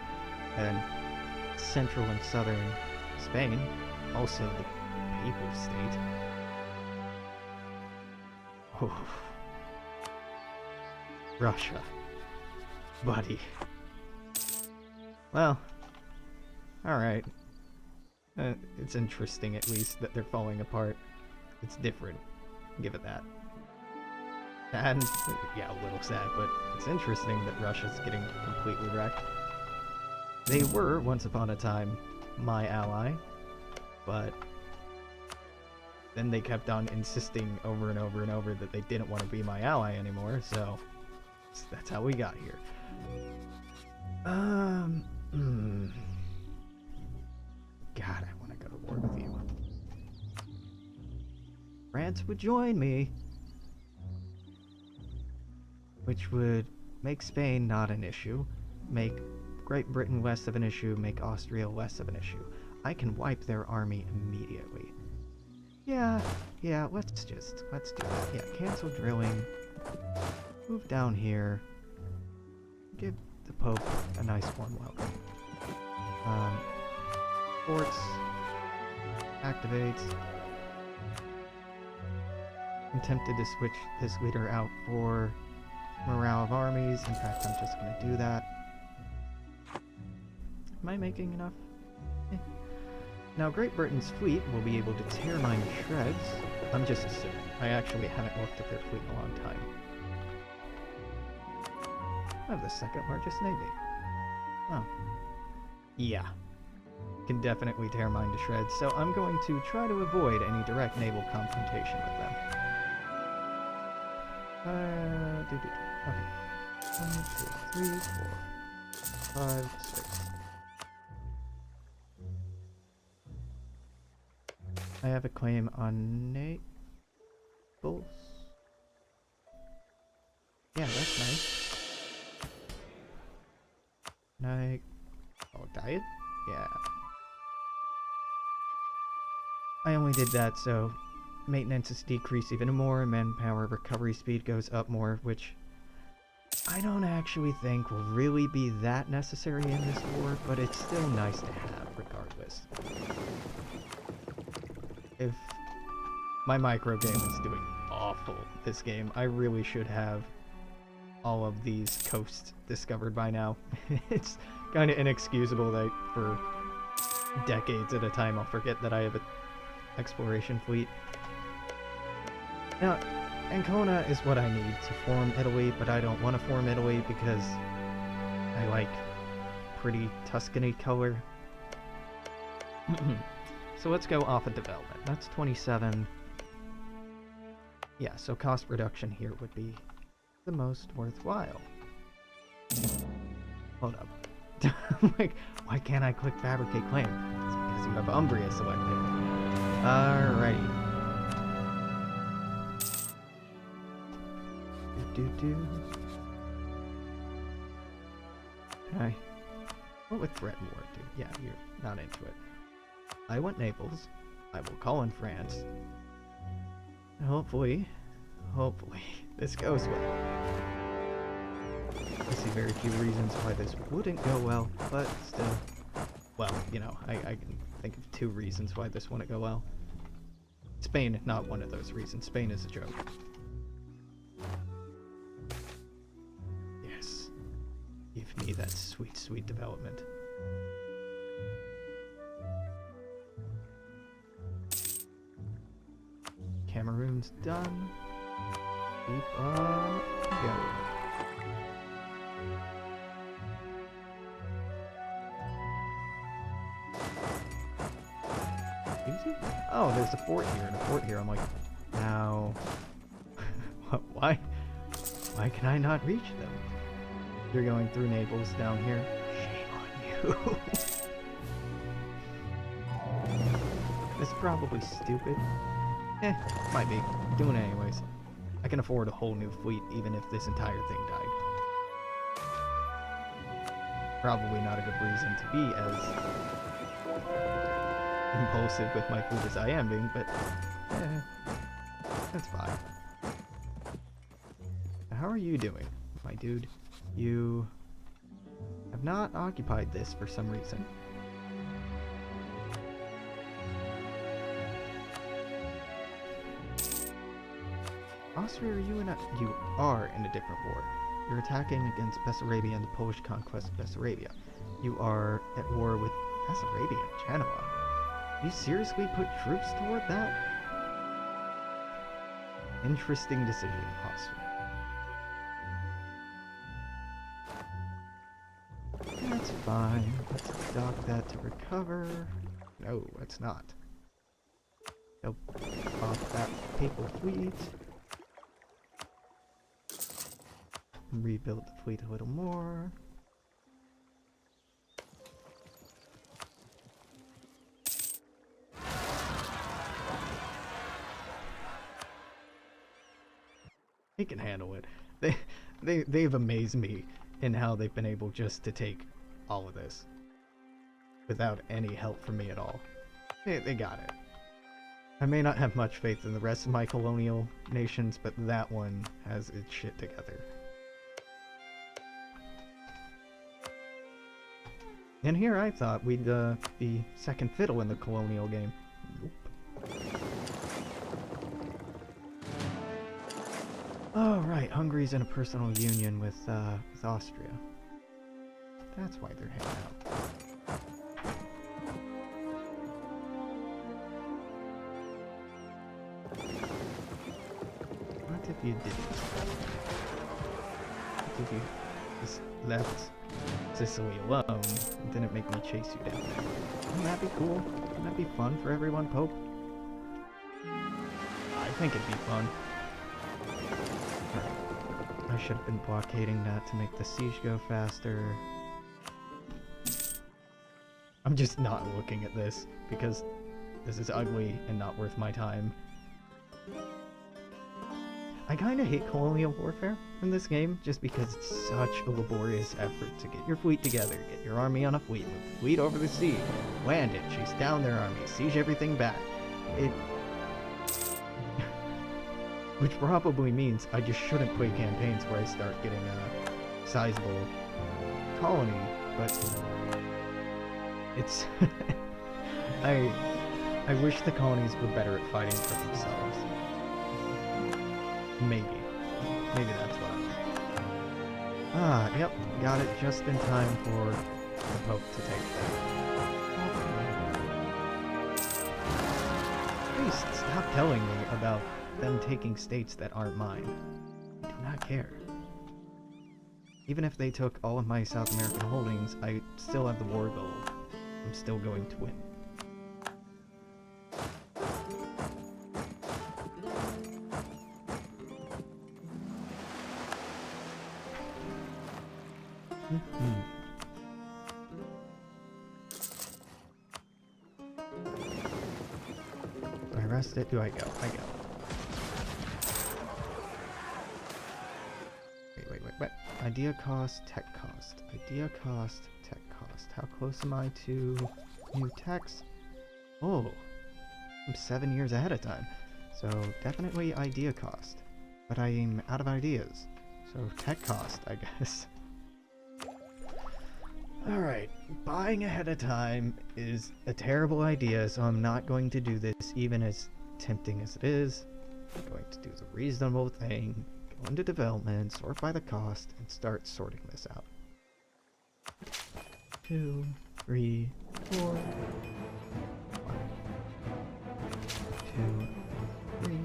and central and southern Spain, also the Papal State. Oh. Russia. Buddy. Well, alright. It's interesting at least that they're falling apart. It's different. Give it that. And, yeah, a little sad, but it's interesting that Russia's getting completely wrecked. They were, once upon a time, my ally, but then they kept on insisting over and over and over that they didn't want to be my ally anymore, so that's how we got here. God, I want to go to war with you. France would join me, which would make Spain not an issue, make Great Britain less of an issue, make Austria less of an issue. I can wipe their army immediately. Yeah, let's do that. Yeah, cancel drilling, move down here, give the Pope a nice warm welcome. Forts, activates. I'm tempted to switch this leader out for morale of armies. In fact, I'm just going to do that. Am I making enough? Eh. Now, Great Britain's fleet will be able to tear mine to shreds. I'm just assuming. I actually haven't looked at their fleet in a long time. I have the second largest navy. Oh. Yeah. Can definitely tear mine to shreds, so I'm going to try to avoid any direct naval confrontation with them. Okay. 1, 2, 3, 4, 5, 6. I have a claim on Naples. Yeah, that's nice. Can I... Oh, diet? Yeah. I only did that so maintenance is decreased even more, and manpower recovery speed goes up more, which I don't actually think will really be that necessary in this war, but it's still nice to have regardless. If my micro game is doing awful this game, I really should have all of these coasts discovered by now. It's kind of inexcusable that for decades at a time I'll forget that I have an exploration fleet. Now, Ancona is what I need to form Italy, but I don't want to form Italy because I like pretty Tuscany color. So let's go off of development. That's 27. Yeah, so cost reduction here would be the most worthwhile. Hold up. Like, why can't I click fabricate claim? It's because you have Umbria selected. Alrighty. Okay. What would threat war do? Yeah, you're not into it. I want Naples. I will call in France. Hopefully, this goes well. I see very few reasons why this wouldn't go well, but still. Well, you know, I can think of 2 reasons why this wouldn't go well. Spain, not one of those reasons. Spain is a joke. Yes. Give me that sweet, sweet development. Cameroon's done. Keep on going. Easy? Oh, there's a fort here and a fort here. I'm like, now, why can I not reach them? You're going through Naples down here. Shame on you. It's probably stupid. Might be. Doing it anyways. I can afford a whole new fleet even if this entire thing died. Probably not a good reason to be as impulsive with my fleet as I am being, but that's fine. How are you doing, my dude? You have not occupied this for some reason. Austria, you are in a different war. You're attacking against Bessarabia and the Polish conquest of Bessarabia. You are at war with Bessarabia and Genoa. You seriously put troops toward that? Interesting decision, Austria. That's fine. Let's dock that to recover. No, let's not. Nope. Off that papal fleet. Rebuild the fleet a little more. They can handle it. They've amazed me in how they've been able just to take all of this without any help from me at all. They got it. I may not have much faith in the rest of my colonial nations, but that one has its shit together. And here I thought we'd be second fiddle in the colonial game. Nope. Oh, right. Hungary's in a personal union with Austria. That's why they're hanging out. What if you did? What if you just left Sicily alone and didn't make me chase you down there? Wouldn't that be cool? Wouldn't that be fun for everyone, Pope? I think it'd be fun. I should have been blockading that to make the siege go faster. I'm just not looking at this because this is ugly and not worth my time. I kind of hate colonial warfare in this game just because it's such a laborious effort to get your fleet together, get your army on a fleet, move the fleet over the sea, land it, chase down their army, siege everything back. Which probably means I just shouldn't play campaigns where I start getting a sizable colony, but it's... I wish the colonies were better at fighting for themselves. Maybe that's what I mean. Yep, got it just in time for the Pope to take that. Please stop telling me about them taking states that aren't mine. I do not care. Even if they took all of my South American holdings, I still have the war goal. I'm still going to win. Do I rest it? Do I go? I go. Wait. Idea cost, tech cost. Idea cost, tech cost. How close am I to new techs? Oh, I'm 7 years ahead of time. So definitely idea cost. But I'm out of ideas. So tech cost, I guess. Alright, buying ahead of time is a terrible idea, so I'm not going to do this, even as tempting as it is. I'm going to do the reasonable thing, go into development, sort by the cost, and start sorting this out. 2, 3, 4, 1, 2, 3, 4.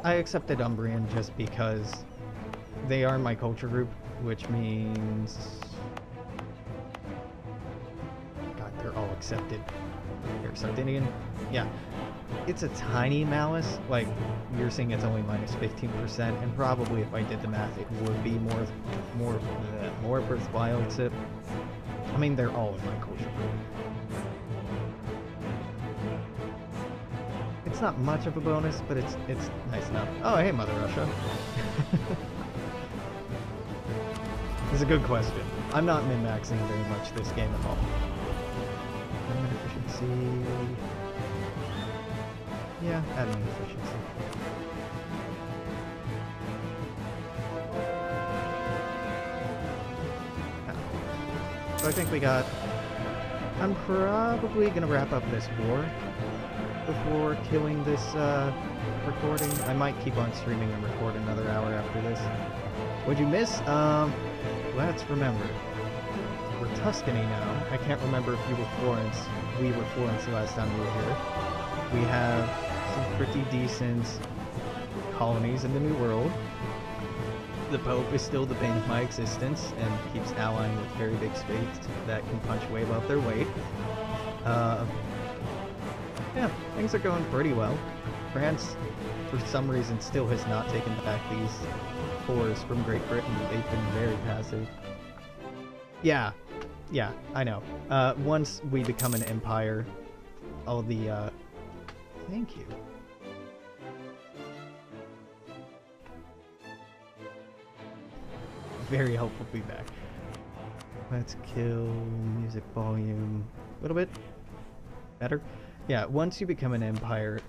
I accepted Umbrian just because they are my culture group, which means... God, they're all accepted. Here, Sardinian? Yeah. It's a tiny malice, like, you're saying it's only minus 15%, and probably if I did the math, it would be more worthwhile to... I mean, they're all in my culture group. It's not much of a bonus, but it's nice enough. Oh, hey, Mother Russia. This is a good question. I'm not min-maxing very much this game at all. Admin efficiency... Yeah, admin efficiency. So I think we got... I'm probably gonna wrap up this war before killing this recording. I might keep on streaming and record another hour after this. What'd you miss? Let's remember. We're Tuscany now. I can't remember if you were Florence. We were Florence the last time we were here. We have some pretty decent colonies in the New World. The Pope is still the bane of my existence and keeps allying with very big states that can punch way above their weight. Yeah, things are going pretty well. France, for some reason, still has not taken back these fours from Great Britain. They've been very passive. Yeah, I know. Once we become an empire, all the, thank you. Very helpful feedback. Let's kill music volume a little bit. Better? Yeah, once you become an empire,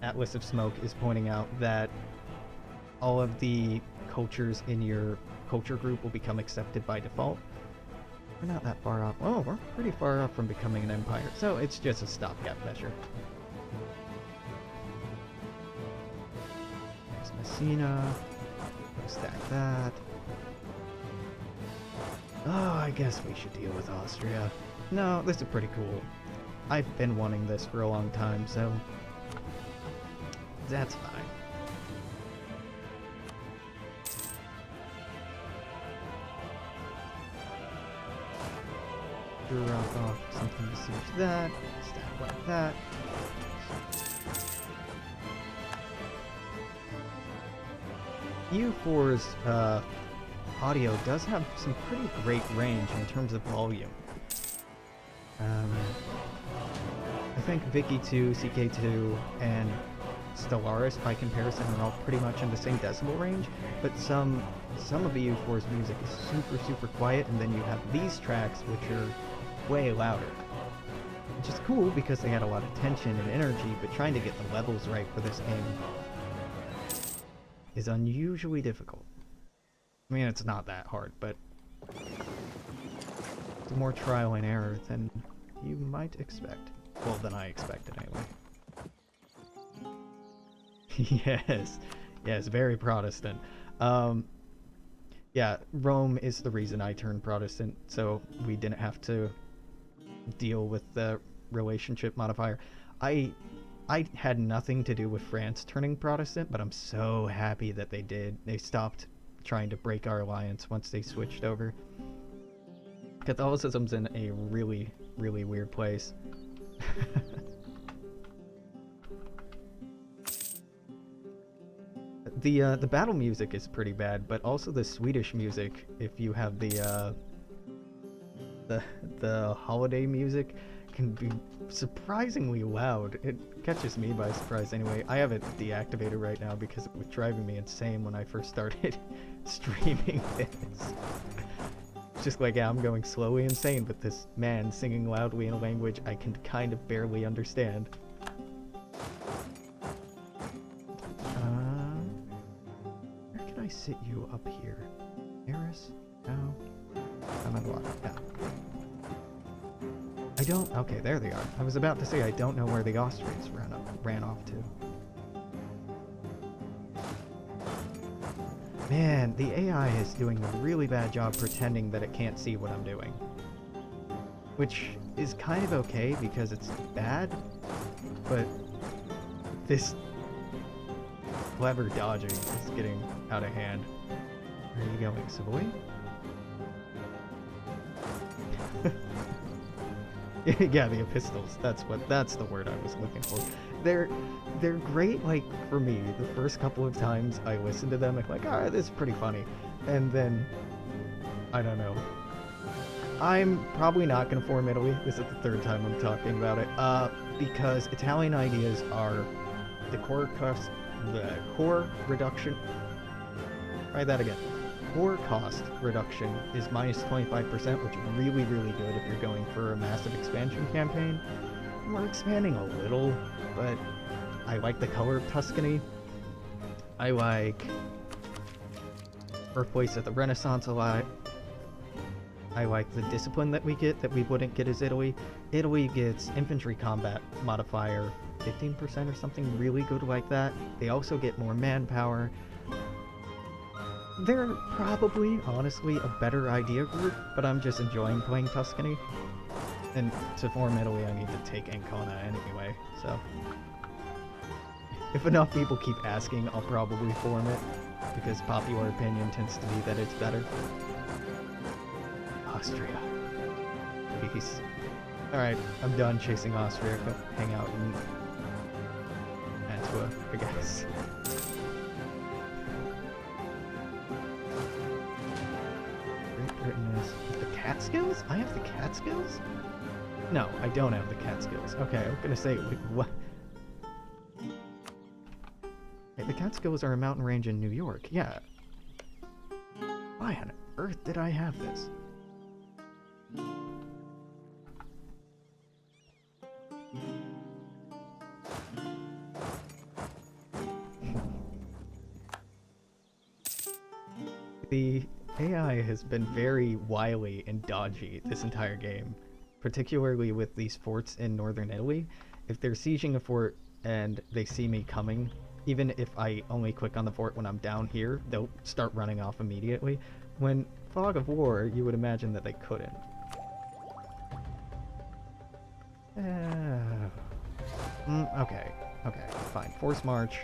Atlas of Smoke is pointing out that all of the cultures in your culture group will become accepted by default. We're not that far off. Oh, we're pretty far off from becoming an empire, so it's just a stopgap measure. There's Messina. Stack that. Oh, I guess we should deal with Austria. No, this is pretty cool. I've been wanting this for a long time, so that's fine. Drop off something to siege that. Stack like that. U4's audio does have some pretty great range in terms of volume. I think Vicky 2, CK2, and Stellaris, by comparison, are all pretty much in the same decibel range, but some of the U4's music is super quiet, and then you have these tracks which are way louder. Which is cool because they had a lot of tension and energy, but trying to get the levels right for this game is unusually difficult. I mean, it's not that hard, but it's more trial and error than you might expect. Well, than I expected, anyway. Yes, yes, very Protestant. Um, yeah, Rome is the reason I turned Protestant, so we didn't have to deal with the relationship modifier. I I had nothing to do with France turning Protestant, but I'm so happy that they did. They stopped trying to break our alliance once they switched over. Catholicism's in a really, really weird place. The battle music is pretty bad, but also the Swedish music. If you have the holiday music, can be surprisingly loud. It catches me by surprise anyway. I have it deactivated right now because it was driving me insane when I first started streaming this. Just like, yeah, I'm going slowly insane with this man singing loudly in a language I can kind of barely understand. Where can I sit you up here? Eris? No? I'm on what? Yeah. I don't... Okay, there they are. I was about to say I don't know where the Austrians ran off to. Man, the AI is doing a really bad job pretending that it can't see what I'm doing. Which is kind of okay because it's bad, but this clever dodging is getting out of hand. Where are you going, Savoy? Yeah, the epistles. That's the word I was looking for. They're great, like, for me. The first couple of times I listen to them, I'm like, alright, this is pretty funny. And then, I don't know. I'm probably not gonna form Italy. This is the third time I'm talking about it. Because Italian ideas are the core reduction. Try that again. Core cost reduction is minus 25%, which is really, really good if you're going for a massive expansion campaign. We're expanding a little, but I like the color of Tuscany. I like Birthplace of the Renaissance a lot. I like the discipline that we get that we wouldn't get as Italy. Italy gets infantry combat modifier 15% or something really good like that. They also get more manpower. They're probably, honestly, a better idea group, but I'm just enjoying playing Tuscany. And to form Italy, I need to take Ancona anyway, so... If enough people keep asking, I'll probably form it, because popular opinion tends to be that it's better. Austria. Peace. Alright, I'm done chasing Austria. Go hang out in Mantua, I guess. The Catskills? I have the Catskills? No, I don't have the Catskills. Okay, I was gonna say, like, what? Hey, the Catskills are a mountain range in New York, yeah. Why on earth did I have this? The AI has been very wily and dodgy this entire game, particularly with these forts in northern Italy. If they're sieging a fort and they see me coming, even if I only click on the fort when I'm down here, they'll start running off immediately. When Fog of War, you would imagine that they couldn't. Okay, fine. Force march.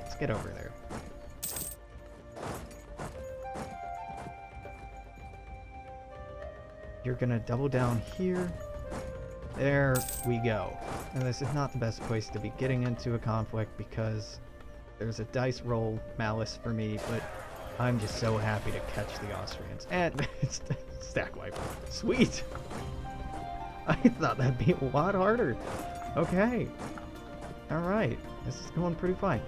Let's get over there. You're gonna double down here. There we go. And this is not the best place to be getting into a conflict because there's a dice roll malice for me, but I'm just so happy to catch the Austrians. And it's stack wipe. Sweet! I thought that'd be a lot harder. Okay. Alright. This is going pretty fine.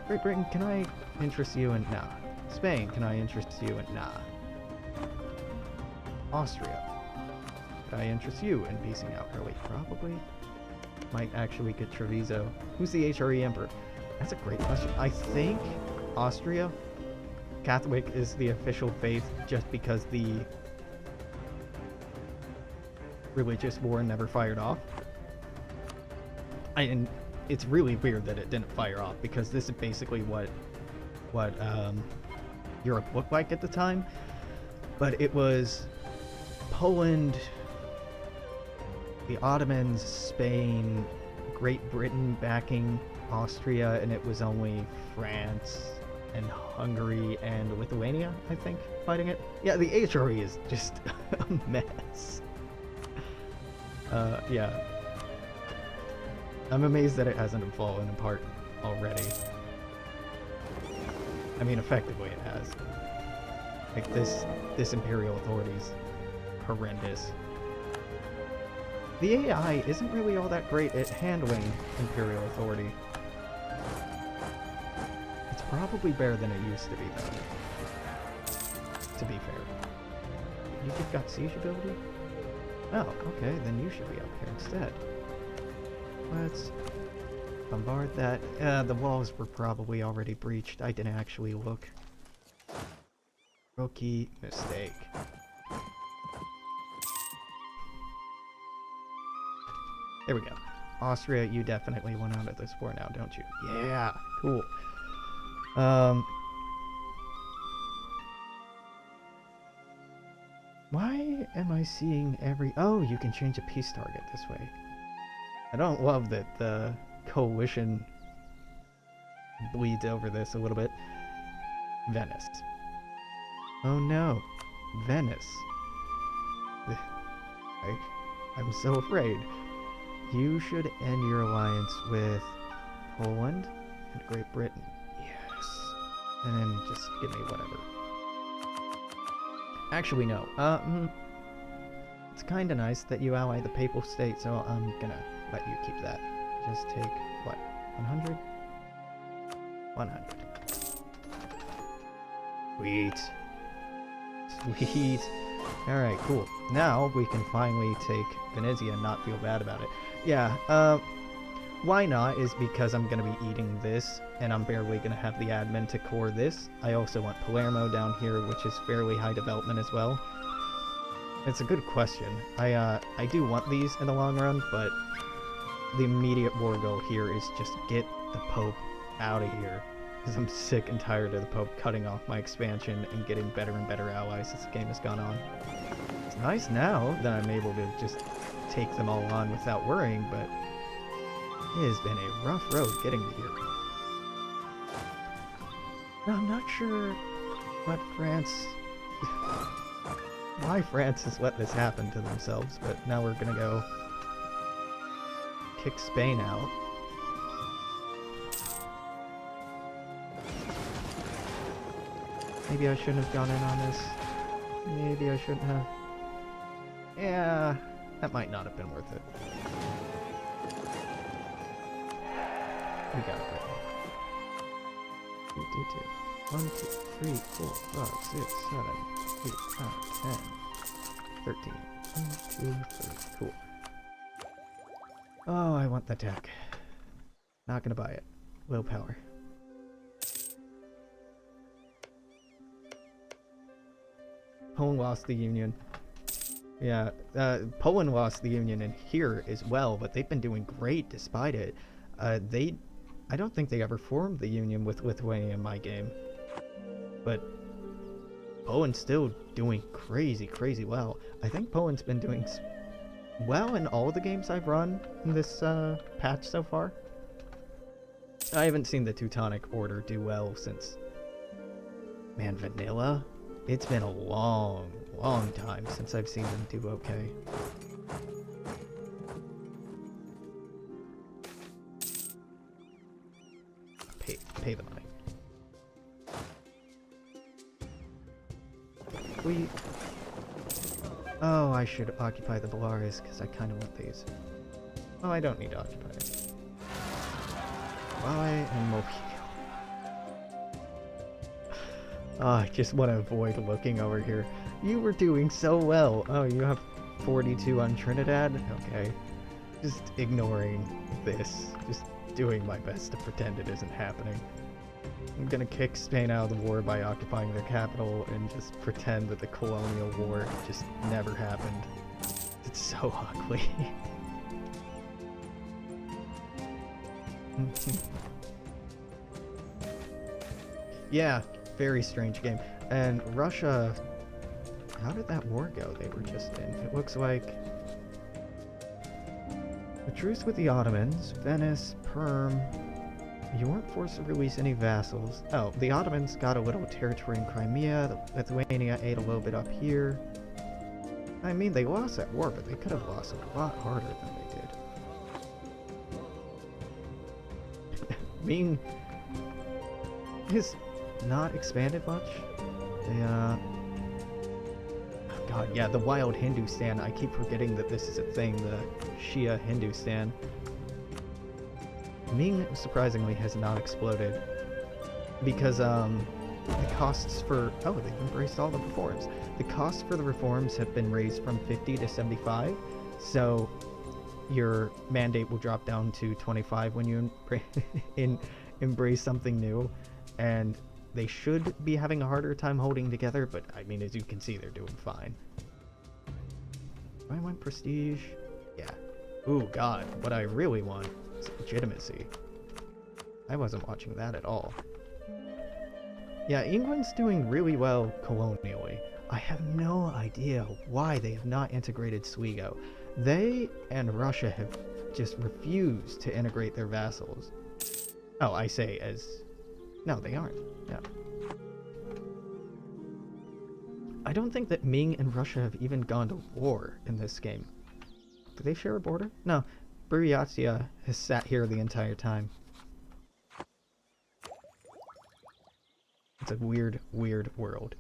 Great Britain, can I interest you in... Nah. Spain, can I interest you in... Nah. Austria. Could I interest you in piecing out early? Probably. Might actually get Treviso. Who's the HRE Emperor? That's a great question. I think Austria. Catholic is the official faith just because the religious war never fired off. And it's really weird that it didn't fire off, because this is basically what Europe looked like at the time. But it was Poland, the Ottomans, Spain, Great Britain backing Austria, and it was only France and Hungary and Lithuania, I think, fighting it. Yeah, the HRE is just a mess. Yeah. I'm amazed that it hasn't fallen apart already. I mean, effectively it has. Like, this Imperial authority is horrendous. The AI isn't really all that great at handling Imperial authority. It's probably better than it used to be, though. To be fair. You've got siege ability? Oh, okay, then you should be up here instead. Let's bombard that. The walls were probably already breached. I didn't actually look. Rookie mistake. There we go. Austria, you definitely want out of this war now, don't you? Yeah, cool. Why am I seeing every... Oh, you can change a peace target this way. I don't love that the coalition bleeds over this a little bit. Venice. Oh no. Venice. I'm so afraid. You should end your alliance with Poland and Great Britain. Yes. And then just give me whatever. Actually, no. It's kind of nice that you ally the Papal State, so I'm gonna let you keep that. Just take, what, 100? 100. Sweet. Sweet. Alright, cool. Now we can finally take Venezia and not feel bad about it. Yeah, why not is because I'm gonna be eating this, and I'm barely gonna have the admin to core this. I also want Palermo down here, which is fairly high development as well. It's a good question. I do want these in the long run, but the immediate war goal here is just get the Pope out of here. Because I'm sick and tired of the Pope cutting off my expansion and getting better and better allies as the game has gone on. It's nice now that I'm able to just take them all on without worrying, but it has been a rough road getting to here. Now, I'm not sure what France... why France has let this happen to themselves, but now we're gonna go kick Spain out. Maybe I shouldn't have gone in on this. Maybe I shouldn't have. Yeah, that might not have been worth it. We got it. 1, 2, 3, 4, 5, 6, 7, 8, 9, 10, 13. 1, 2, 3. Cool. Oh, I want the tech. Not gonna buy it. Low power. Poland lost the Union. Yeah, Poland lost the Union in here as well, but they've been doing great despite it. I don't think they ever formed the Union with Lithuania in my game. But Poland's still doing crazy, crazy well. I think Poland's been doing well in all of the games I've run in this patch so far. I haven't seen the Teutonic Order do well since... Man, Vanilla? It's been a long, long time since I've seen them do okay. Pay the money. Oh, I should occupy the Belarus because I kind of want these. Oh, I don't need to occupy it. Why and Mobile? Oh, I just want to avoid looking over here. You were doing so well. Oh, you have 42 on Trinidad? Okay. Just ignoring this. Just doing my best to pretend it isn't happening. I'm gonna kick Spain out of the war by occupying their capital and just pretend that the colonial war just never happened. It's so ugly. Yeah, very strange game. And Russia, how did that war go they were just in? It looks like a truce with the Ottomans, Venice, Perm. You weren't forced to release any vassals. Oh, the Ottomans got a little territory in Crimea. Lithuania ate a little bit up here. I mean, they lost that war, but they could have lost it a lot harder than they did. Ming has not expanded much. Oh God, yeah, the wild Hindustan. I keep forgetting that this is a thing, the Shia Hindustan. Ming, surprisingly, has not exploded because the costs for... Oh, they've embraced all the reforms. The costs for the reforms have been raised from 50 to 75, so your mandate will drop down to 25 when you embrace something new, and they should be having a harder time holding together, but I mean, as you can see, they're doing fine. Do I want prestige? Yeah. Ooh, God, what I really want is legitimacy. I wasn't watching that at all. Yeah, England's doing really well colonially. I have no idea why they have not integrated Sligo. They and Russia have just refused to integrate their vassals. Oh, I say as... No, they aren't. Yeah. I don't think that Ming and Russia have even gone to war in this game. Do they share a border? No. Buryatia has sat here the entire time. It's a weird, weird world.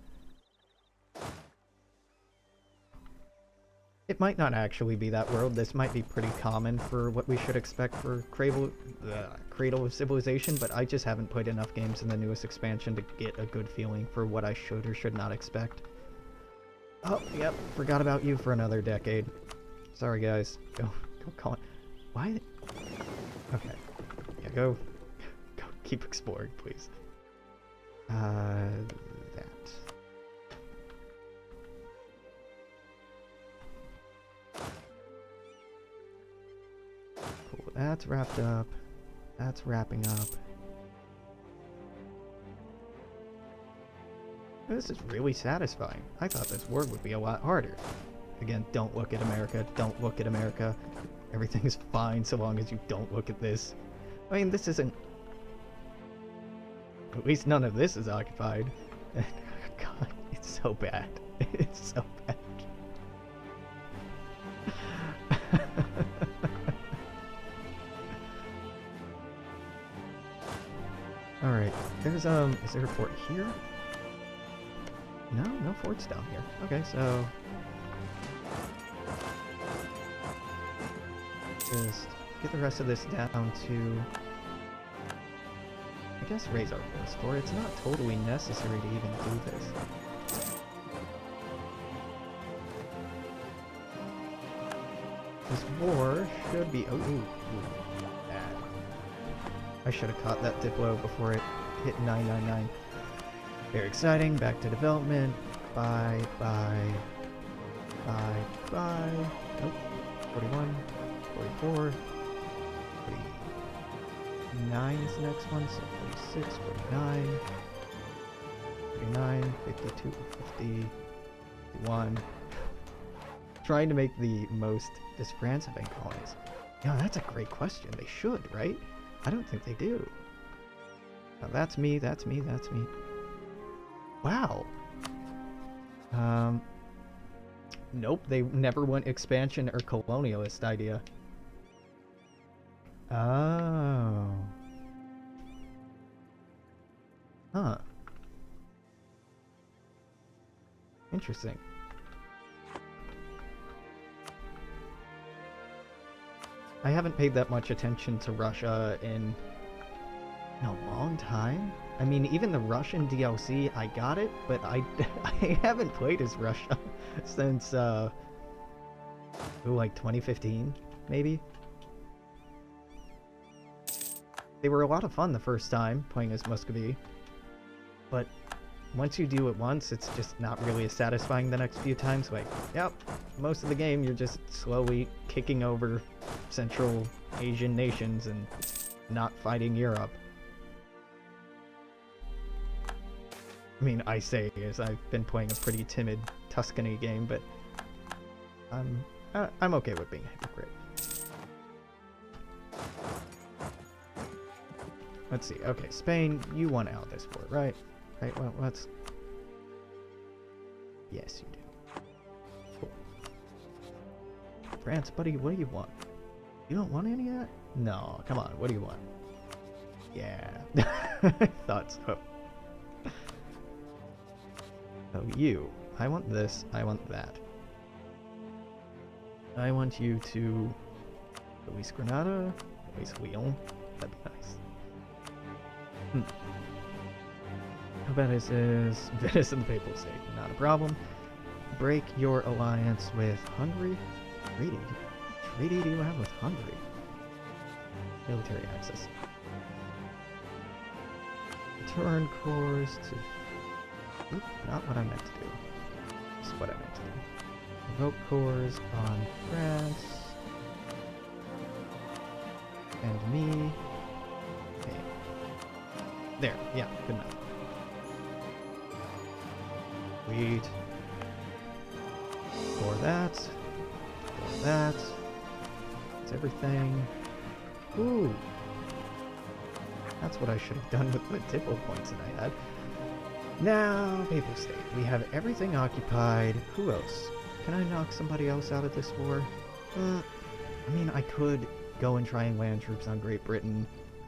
It might not actually be that world. This might be pretty common for what we should expect for Cradle of Civilization, but I just haven't played enough games in the newest expansion to get a good feeling for what I should or should not expect. Oh, yep, forgot about you for another decade. Sorry, guys. Go call it. Why? Okay. Yeah, go keep exploring, please. That. Cool, that's wrapped up. That's wrapping up. This is really satisfying. I thought this war would be a lot harder. Again, don't look at America. Don't look at America. Everything is fine so long as you don't look at this. I mean, this isn't... At least none of this is occupied. God, it's so bad. It's so bad. Alright, there's, is there a fort here? No forts down here. Okay, so... Just get the rest of this down to... I guess raise our force score. It's not totally necessary to even do this. This war should be... Oh, ooh, bad. I should have caught that Diplo before it hit 999. Very exciting. Back to development. Bye. Nope. 41. 44. 49 is the next one, so 46, 49, 49, 52, 50, 51. Trying to make the most... Does France have any colonies? Yeah, that's a great question. They should, right? I don't think they do. Now that's me, that's me, that's me. Wow. Nope, they never went expansion or colonialist idea. Oh. Huh. Interesting. I haven't paid that much attention to Russia in a long time. I mean, even the Russian DLC, I got it, but I haven't played as Russia since, like 2015, maybe? They were a lot of fun the first time, playing as Muscovy. But once you do it once, it's just not really as satisfying the next few times. Like, yep, most of the game you're just slowly kicking over Central Asian nations and not fighting Europe. I mean, I say as I've been playing a pretty timid Tuscany game, but I'm okay with being a hypocrite. Let's see. Okay, Spain, you want out this port, right? Right. Well, let's. Yes, you do. Cool. France, buddy, what do you want? You don't want any of that? No, come on. What do you want? Yeah, I thought so. So you, I want this. I want that. I want you to Luis Granada, Luis Lyon. That'd be nice. How about this is Venice and the Papal State? Not a problem. Break your alliance with Hungary. Treaty? What treaty do you have with Hungary? Military access. Return course to. Oop, not what I meant to do. This is what I meant to do. Revoke cores on France. And me. Okay. There, yeah, good enough. Sweet. For that. For that. That's everything. Ooh. That's what I should have done with the tipple points that I had. Now, Papal State. We have everything occupied. Who else? Can I knock somebody else out of this war? I mean, I could go and try and land troops on Great Britain.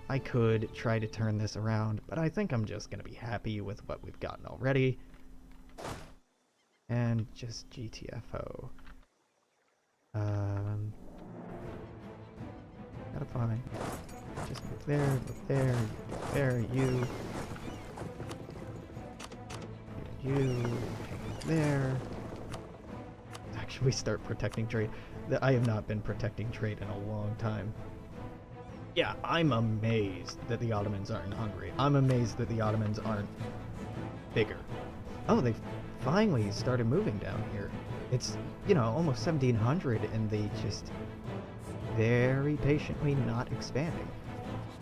I could try to turn this around, but I think I'm just going to be happy with what we've gotten already. And just GTFO. Gotta find. Just move there, you. You, there. Actually, start protecting trade. I have not been protecting trade in a long time. Yeah, I'm amazed that the Ottomans aren't in Hungary. I'm amazed that the Ottomans aren't bigger. Oh, they've finally started moving down here. It's, you know, almost 1700 and they just very patiently not expanding.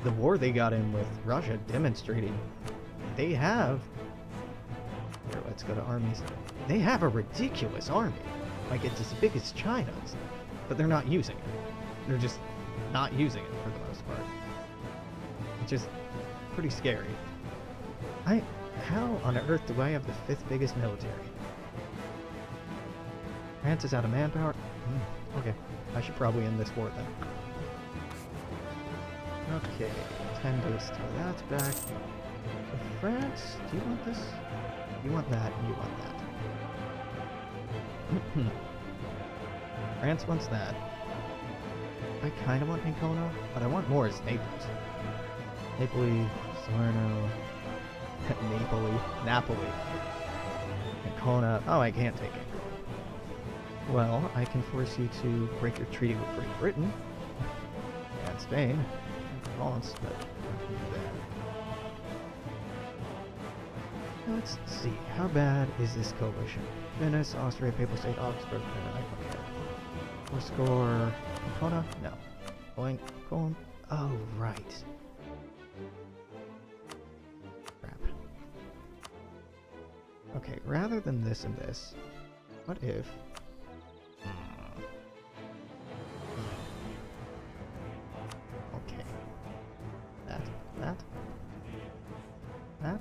The war they got in with Russia demonstrating they have... Here, let's go to armies. They have a ridiculous army. Like, it's as big as China's, but they're not using it. They're just not using it for the most part. Which is pretty scary. How on earth do I have the 5th biggest military? France is out of manpower? Okay, I should probably end this war then. Okay, 10 days till that's back. France, do you want this? You want that, and you want that. France wants that. I kind of want Ancona, but I want more as Naples. Napoli, Salerno, Napoli. Ancona. Oh, I can't take Ancona. Well, I can force you to break your treaty with Great Britain and Spain and France, but I can do that. Let's see, how bad is this coalition? Venice, Austria, Papal State, Augsburg, I don't care. Or score Ancona? No. Going. Oh, right. Crap. Okay, rather than this and this, what if... Okay. That.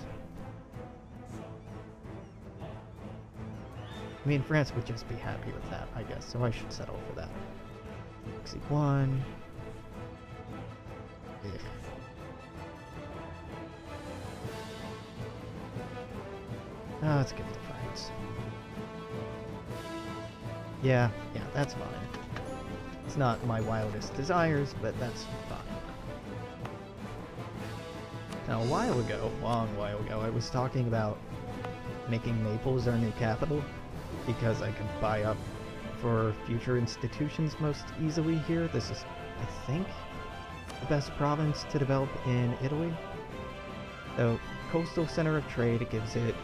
I mean, France would just be happy with that, I guess, so I should settle for that. X1. Ugh. Oh, let's give it to France. Yeah, that's fine. It's not my wildest desires, but that's fine. Now, a while ago, long while ago, I was talking about making Naples our new capital, because I could buy up for future institutions most easily here. This is, I think, the best province to develop in Italy. So, coastal center of trade, it gives it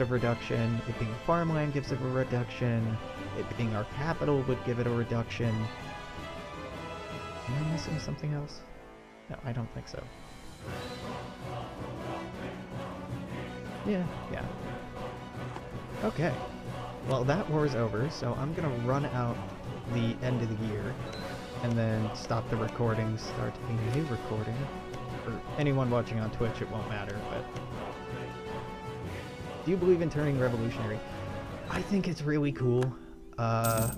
a reduction. It being farmland gives it a reduction. It being our capital would give it a reduction. Am I missing something else? No, I don't think so. Yeah. Okay. Well, that war's over, so I'm gonna run out the end of the year and then stop the recording, start a new recording. For anyone watching on Twitch, it won't matter, but... Do you believe in turning revolutionary? I think it's really cool. I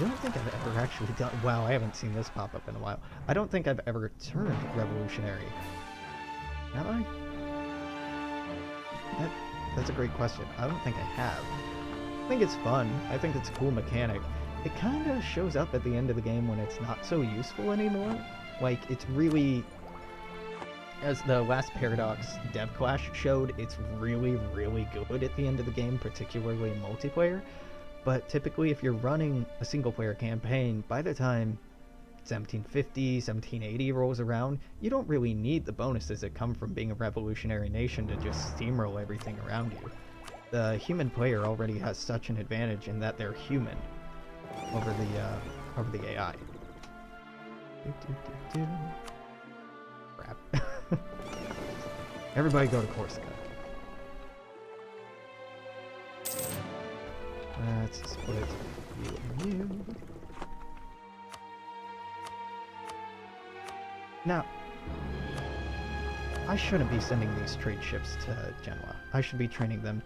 don't think I've ever actually done... Wow, I haven't seen this pop up in a while. I don't think I've ever turned revolutionary. Have I? That's a great question. I don't think I have. I think it's fun. I think it's a cool mechanic. It kind of shows up at the end of the game when it's not so useful anymore. Like, it's really... As the last Paradox Dev Clash showed, it's really, really good at the end of the game, particularly in multiplayer. But typically, if you're running a single-player campaign, by the time 1750, 1780 rolls around, you don't really need the bonuses that come from being a revolutionary nation to just steamroll everything around you. The human player already has such an advantage in that they're human over the AI. Crap. Everybody go to Corsica. Let's split you and you. Now, I shouldn't be sending these trade ships to Genoa. I should be sending them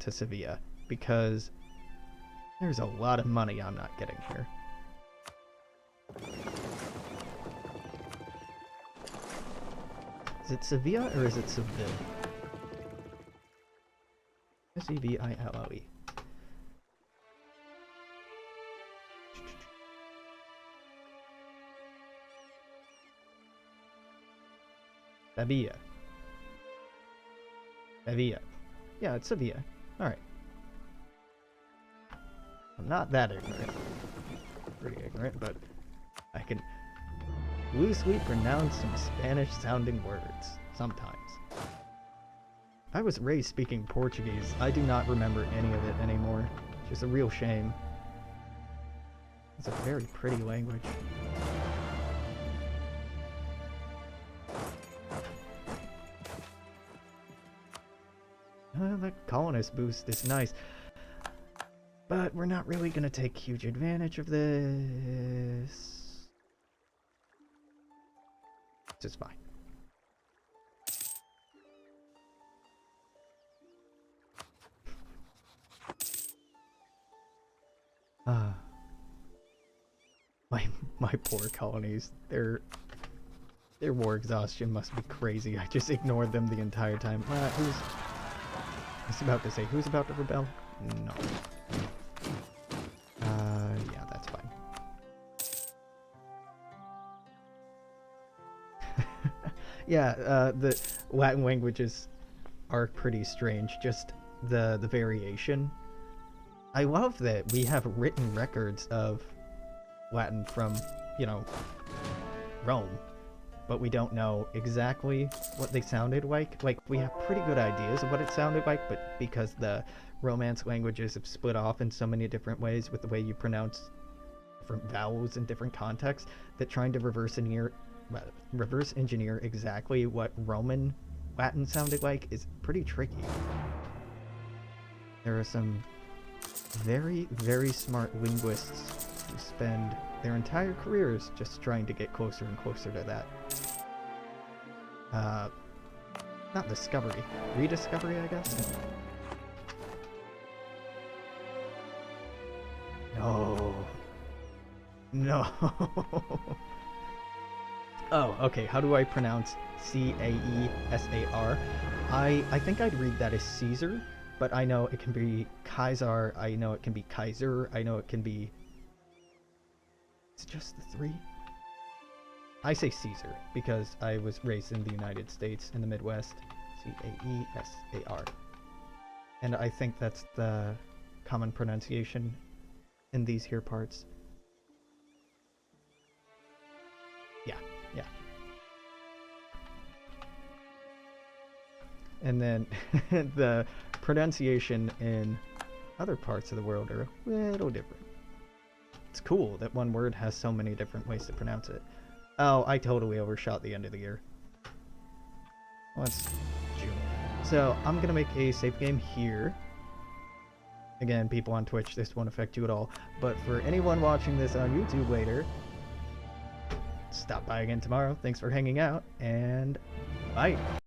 to Sevilla, because there's a lot of money I'm not getting here. Is it Sevilla or is it Seville? S-E-V-I-L-L-E. Sevilla. Sevilla. Yeah, it's Sevilla. Alright. I'm not that ignorant. Pretty ignorant, but I can loosely pronounce some Spanish-sounding words. Sometimes. I was raised speaking Portuguese. I do not remember any of it anymore. Which is a real shame. It's a very pretty language. The colonist boost is nice. But we're not really going to take huge advantage of this. It's fine. My poor colonies. Their war exhaustion must be crazy. I just ignored them the entire time. I was about to say, who's about to rebel? No. Yeah, that's fine. Yeah, the Latin languages are pretty strange. Just the variation. I love that we have written records of Latin from, you know, Rome, but we don't know exactly what they sounded like. Like, we have pretty good ideas of what it sounded like, but because the Romance languages have split off in so many different ways with the way you pronounce different vowels in different contexts, that trying to reverse engineer exactly what Roman Latin sounded like is pretty tricky. There are some very, very smart linguists who spend their entire careers just trying to get closer and closer to that. Not discovery. Rediscovery, I guess? No. No. Oh, okay. How do I pronounce C-A-E-S-A-R? I think I'd read that as Caesar, but I know it can be Kaiser, I know it can be Kaiser, I know it can be... It's just the three? I say Caesar, because I was raised in the United States, in the Midwest. C-A-E-S-A-R. And I think that's the common pronunciation in these here parts. Yeah, yeah. And then the pronunciation in other parts of the world are a little different. It's cool that one word has so many different ways to pronounce it. Oh, I totally overshot the end of the year. Well, it's June. So I'm gonna make a save game here. Again, people on Twitch, this won't affect you at all. But for anyone watching this on YouTube later, stop by again tomorrow. Thanks for hanging out, and bye.